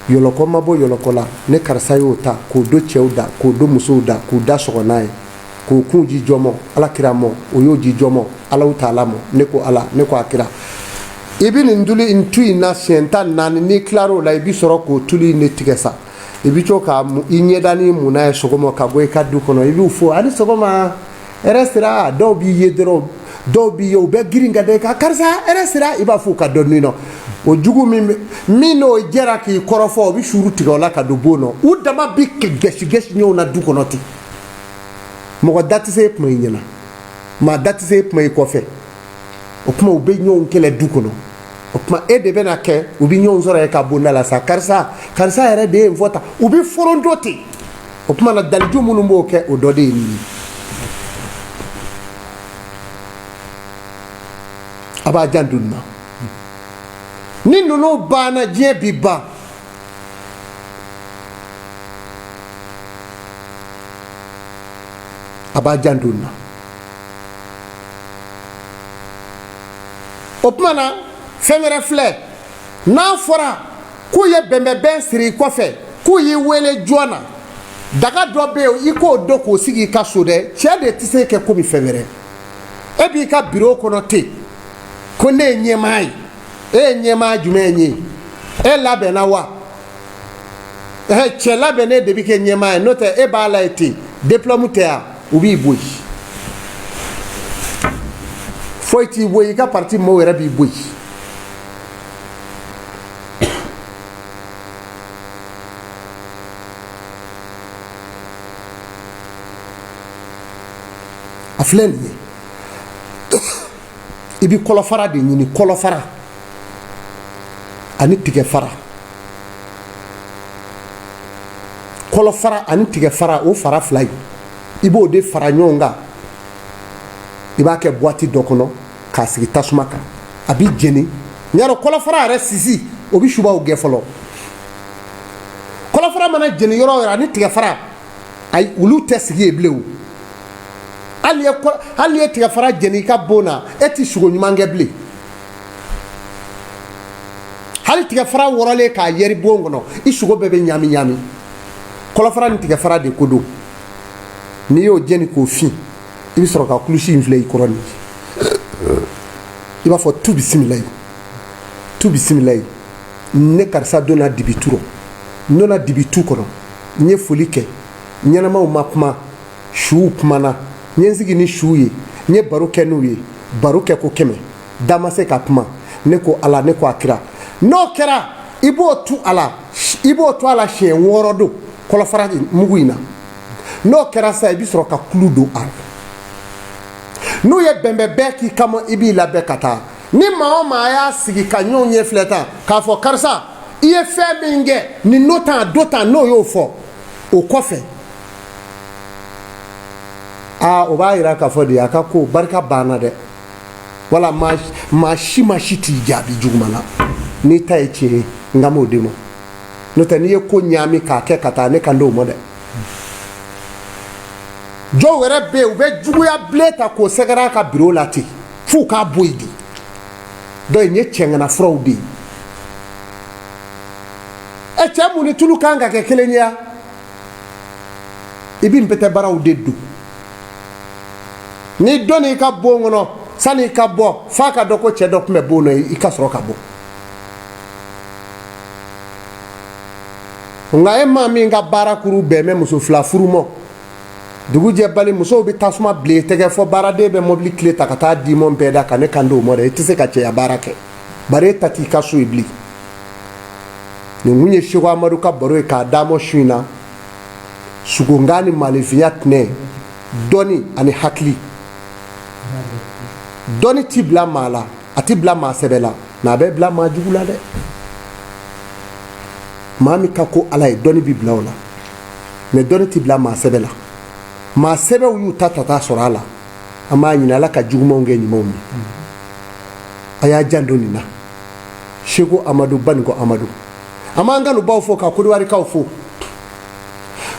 yɔlɔkɔ ma bɔ yɔlɔkɔ la ne karisa y'o ta k'o do cɛw da k'o do musow da k'o da sɔgɔ n'a ye k'o kun ji jɔmɔ ala kira mɔ o y'o ji jɔmɔ alaw taala mɔ ne ko ala ne ko a kira i bɛ nin tulu in tu in na siɲɛ 14 n'i kilar'o la i bɛ sɔrɔ k'o tulu in de tigɛ sa i bɛ to ka i ɲɛda ni mun n'a ye sɔgɔma ka bɔ i ka du kɔnɔ i b'u fɔ ani sɔgɔma hɛrɛ sira dɔw b'i ye dɔrɔn dɔw b'i ye u bɛ girin ka da i kan karisa hɛrɛ sira i b'a fɔ ka dɔn nin nɔ o jugu min n'o jɛra k'i kɔrɔfɔ o bɛ suru tigɛ o la ka don bon na u dama bɛ gɛsi ɲɔgɔn na du kɔnɔ ten mɔgɔ da tɛ se kuma i ɲɛna maa da tɛ se kuma i kɔfɛ o kuma u bɛ ɲɔgɔn kɛlɛ du kɔnɔ o kuma e de bɛna kɛ u bɛ ɲɔgɔn sɔrɔ ye ka bonda la sa karisa yɛrɛ de ye nin fɔ tan u bɛ foronto ten o kuma na daliju minnu b'o kɛ o dɔ de ye nin ye a b'a janto nin na ni ninnu banna diɲɛ bi ban a b'a janto nin na o kuma na fɛn wɛrɛ filɛ n'a fɔra k'u ye bɛnbɛnbɛn siri i kɔfɛ k'u y'i wele joona daga dɔ bɛ yen i k'o dɔn k'o sigi i ka so dɛ cɛ de tɛ se kɛ komi fɛn wɛrɛ e b'i ka biro kɔnɔ ten ko ne ye ɲɛmaa ye e ye ɲɛmaa jumɛn ye e labɛnna wa cɛ labɛnnen de bɛ kɛ ɲɛmaa ye n'o tɛ e b'a la ye ten diplôme tɛ yan u b'i boyi foyi t'i boyi i ka parti mɔɔw yɛrɛ b'i boyi a filɛ nin ye i bɛ kɔlɔfara de ɲini kɔlɔfara ani tigɛfara kɔlɔfara ani tigɛfara o fara fila in i b'o de fara ɲɔgɔn kan i b'a kɛ boîte dɔ kɔnɔ k'a sigi tasuma kan a bɛ jeni ɲarɔ kɔlɔfara yɛrɛ sisi o bɛ subaw gɛn fɔlɔ kɔlɔfara mana jeni yɔrɔ o yɔrɔ ani tigɛfara ayi olu tɛ sigi yen bilen o hali n'i ye tigɛfara jeni i ka bon na e tɛ sogo ɲuman kɛ bilen hali tigɛfara wɔrɔlen k'a yɛri bon kɔnɔ i sogo bɛɛ bɛ ɲami ɲami kɔlɔfara ni tigɛfara de ko don n'i y'o jeni k'o fin i bɛ sɔrɔ ka kulusi in filɛ i kɔrɔ nin i b'a fɔ tu bisimilayi tu bisimilayi ne karisa donna dibi tu rɔ n donna dibi tu kɔnɔ n ye foli kɛ ɲɛnamaw ma kuma suw kumana n ye n sigi ni suw ye n ye baro kɛ n'u ye baro kɛ ko 100 da ma se ka kuma ne ko ala ne ko a kira n'o kɛra i b'o to a la siɲɛ 6 don kɔlɔfara mugu in na n'o kɛra sa i bɛ sɔrɔ ka kulu don a la n'u ye bɛnbɛn k'i kama i b'i labɛn ka taa ni maa o maa y'a sigi ka ɲɔgɔn ye filɛ tan k'a fɔ karisa i ye fɛn min kɛ nin n'o tan do tan n'o y'o fɔ o kɔfɛ o b'a yira k'a fɔ de a ka ko barika banna dɛ wala maa si t'i jaabi juguman na n'i ta ye tiɲɛ ye n ka m'o di ma n'o tɛ n'i ye ko ɲaami k'a kɛ ka taa ne kan t'o ma dɛ jɔw yɛrɛ bɛ yen u bɛ juguya bilen ta k'o sɛgɛrɛ a ka bureau la ten f'u k'a bɔ yen de donc nin ye cɛŋana furaw de ye cɛ mun ni tulu kan ka kɛ kelen ye i bɛ npɛtɛ baaraw de don ni dɔ n'i ka bon kɔnɔ sani i ka bɔ f'a ka dɔn ko cɛ dɔ tun bɛ bon na i ka sɔrɔ ka bɔ nka e maa min ka baara kuru bɛn bɛ muso fila furu ma dugu jɛ bali musow bɛ tasuma bilen tɛgɛ fɔ baaraden bɛ mobili tile ta ka taa di mɔn bɛɛ da ka ne kan d'o ma dɛ i tɛ se ka cɛya baara kɛ bari e ta t'i ka so ye bilen nin kun ye Seku Amadu ka baro ye k'a d'a ma su in na sugonkan ni maalefinya tɛnɛ dɔnni ani hakili dɔnni t'i bila maa la a t'i bila maa sɛbɛ la nka a bɛ bila maa jugu la dɛ maa min ka ko ala ye dɔnni bi bila o la mɛ dɔnni t'i bila maa sɛbɛ la maa sɛbɛw y'u ta sɔrɔ a la an b'a ɲini ala ka jugumanw kɛ ɲumanw ye a y'a jan don nin na Seku Amadu Baniko Amadu an b'an kanubaw fo ka Kodiwarikaw fo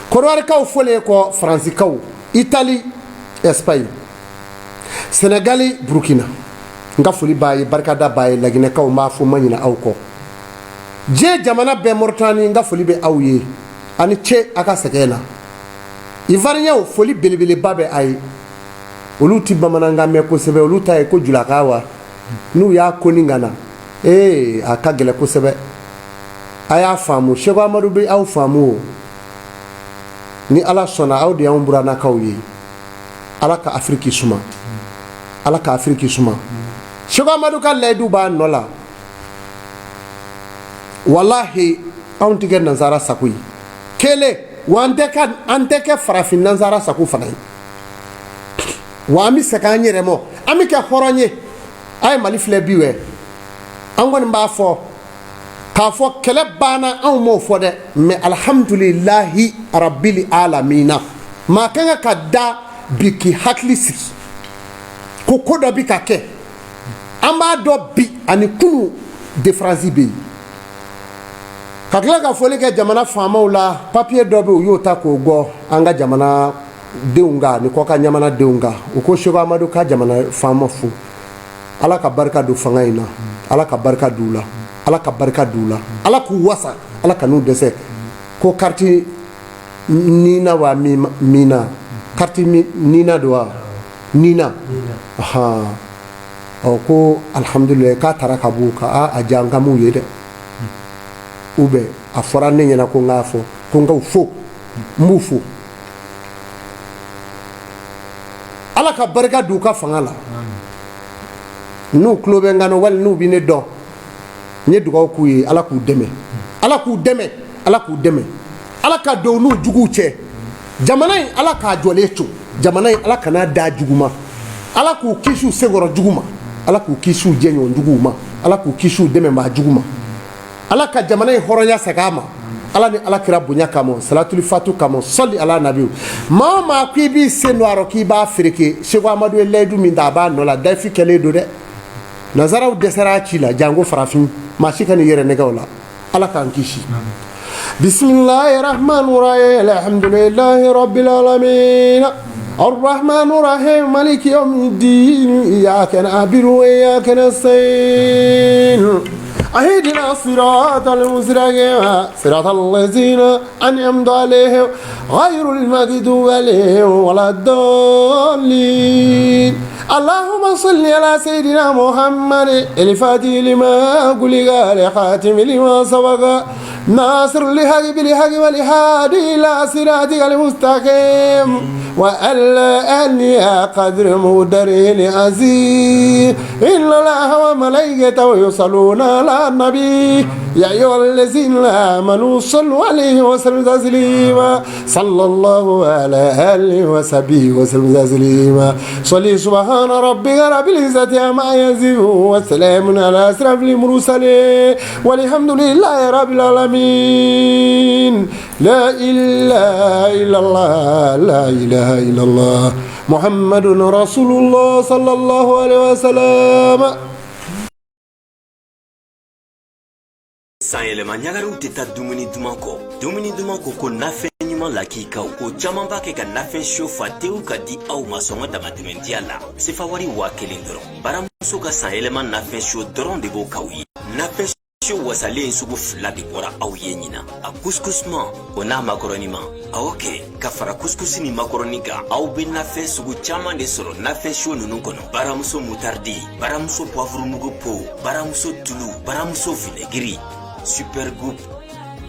Kodiwarikaw fɔlen kɔ Faransikaw Itali Espagne Senegali Burkina n ka foli b'a ye barikada b'a ye Laginɛkaw n b'a fo n ma ɲinɛ aw kɔ diɲɛ jamana bɛɛ Moritani n ka foli bɛ aw ye ani ce a ka sɛgɛn na Ivoiriyɛnw foli belebeleba bɛ a ye olu ti bamanankan mɛn kosɛbɛ olu ta ye ko julaka wa n'u y'a koni ka na a ka gɛlɛn kosɛbɛ a y'a faamu Seku Amadu bɛ aw faamu o ni ala sɔnna aw de y'anw buranakaw ye ala ka Afiriki suma ala ka Afiriki suma Seku Amadu ka layidu b'a nɔ la walahi anw tɛ kɛ nansara sago ye kelen wa an tɛ kɛ farafin nansara sago fana ye wa an bɛ segin an yɛrɛ ma an bɛ kɛ hɔrɔn ye a ye Mali filɛ bi wɛ an kɔni b'a fɔ k'a fɔ kɛlɛ banna anw m'o fɔ dɛ mɛ alihamudulilahi arabili alamina maa kan ka da bi k'i hakili sigi ko ko dɔ bɛ ka kɛ an b'a dɔn bi ani kunu diferansi bɛ yen ka tila ka foli kɛ jamana faamaw la papiye dɔ bɛ u y'o ta k'o gɔ an ka jamana denw kan ni kɔ ka ɲamana denw kan u ko Seku Amadu ka jamana faama fo ala ka barika don fanga in na ala ka barika d'u la ala ka barika d'u la ala k'u wasa ala ka n'u dɛsɛ ko kariti nina wa mina kariti nina do wa nina ko alhamdulilayi k'a taara ka b'u kan a diya n ka m'u ye dɛ ou bien a fɔra ne ɲɛna ko n k'a fɔ ko n k'aw fo n b'u fo ala ka barika d'u ka fanga la n'u tulo bɛ n kan wali n'u bɛ ne dɔn n ye dugawu k'u ye ala k'u dɛmɛ ala k'u dɛmɛ ala k'u dɛmɛ ala ka don n'u juguw cɛ jamana in ala k'a jɔlen to jamana in ala kan'a da jugu ma ala k'u kisi u senkɔrɔ jugu ma ala k'u kisi u jɛɲɔgɔn juguw ma ala k'u kisi u dɛmɛbaa jugu ma ala ka jamana in hɔrɔnya segin a ma ala ni ala kira bonya kama salatul fatu kama sɔli ala nabiw maa o maa ko i b'i sen don a rɔ k'i b'a fereke Seku Amadu ye layidu min ta a b'a nɔ la dayifi kɛlen don dɛ nazaraw dɛsɛra a ci la jango farafin maa si ka n'i yɛrɛ nɛgɛ o la ala k'an kisi bisimilahi rahmani rahim alhamdulilahi rabbil alamin الرحمن الرحيم مالك يوم الدين إياك نعبد وإياك نستعين اهدنا الصراط المستقيم صراط الذين أنعمت عليهم غير المغضوب عليهم ولا الضالين اللهم صل على سيدنا محمد الفاتح لما أغلق الخاتم لما سبق ناصر الحق بالحق والهادي إلى صراطك المستقيم وألا أني قدر مدره العزيز إن الله وملائكته يصلون على النبي يا أيها الذين آمنوا صلوا عليه وسلموا تسليما صلى الله على آله وصحبه وسلم تسليما صلي سبحان ربك رب العزة عما يصفون وسلام على أشرف المرسلين والحمد لله رب العالمين لا إله إلا الله لا إله إلا الله محمد رسول الله صلى الله عليه وسلم. San yɛlɛma ɲagariw tɛ taa dumuni duman kɔ ko nafɛn makoroniman lakikaw o caman b'a kɛ ka nafɛn siyo fa tew ka di aw ma sɔngɔ damatɛmɛdiya la sefa wari 1000 dɔrɔn baramuso ka san yɛlɛma nafɛn siyo dɔrɔn de b'o k'aw ye nafɛn siyo wasalen sugu 2 de bɔra aw ye ɲina a couscousman o n'a makoroniman awo kɛ ka fara couscous ni makoroni kan aw be nafɛn sugu caman de sɔrɔ nafɛn siyo nunu kɔnɔ baramuso mutardi baramuso poivre po baramuso tulu baramuso vinɛgiri super groupe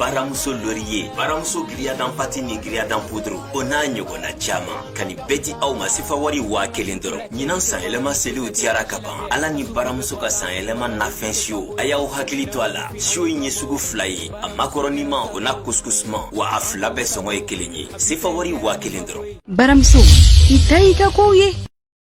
baramuso laurier baramuso grillade pâte ni grillade poudre o n'a ɲɔgɔnna caman ka nin bɛɛ di aw ma sefa wari 1000 dɔrɔn ɲinan san yɛlɛma seliw diyara ka ban ala ni baramuso ka san yɛlɛma nafɛn siyo a y'aw hakili to a la siyo in ye sugu 2 ye a makoroniman o n'a couscousman wa a 2 bɛɛ sɔngɔ ye 1 ye sefa wari 1000 dɔrɔn baramuso i ta i ka kow ye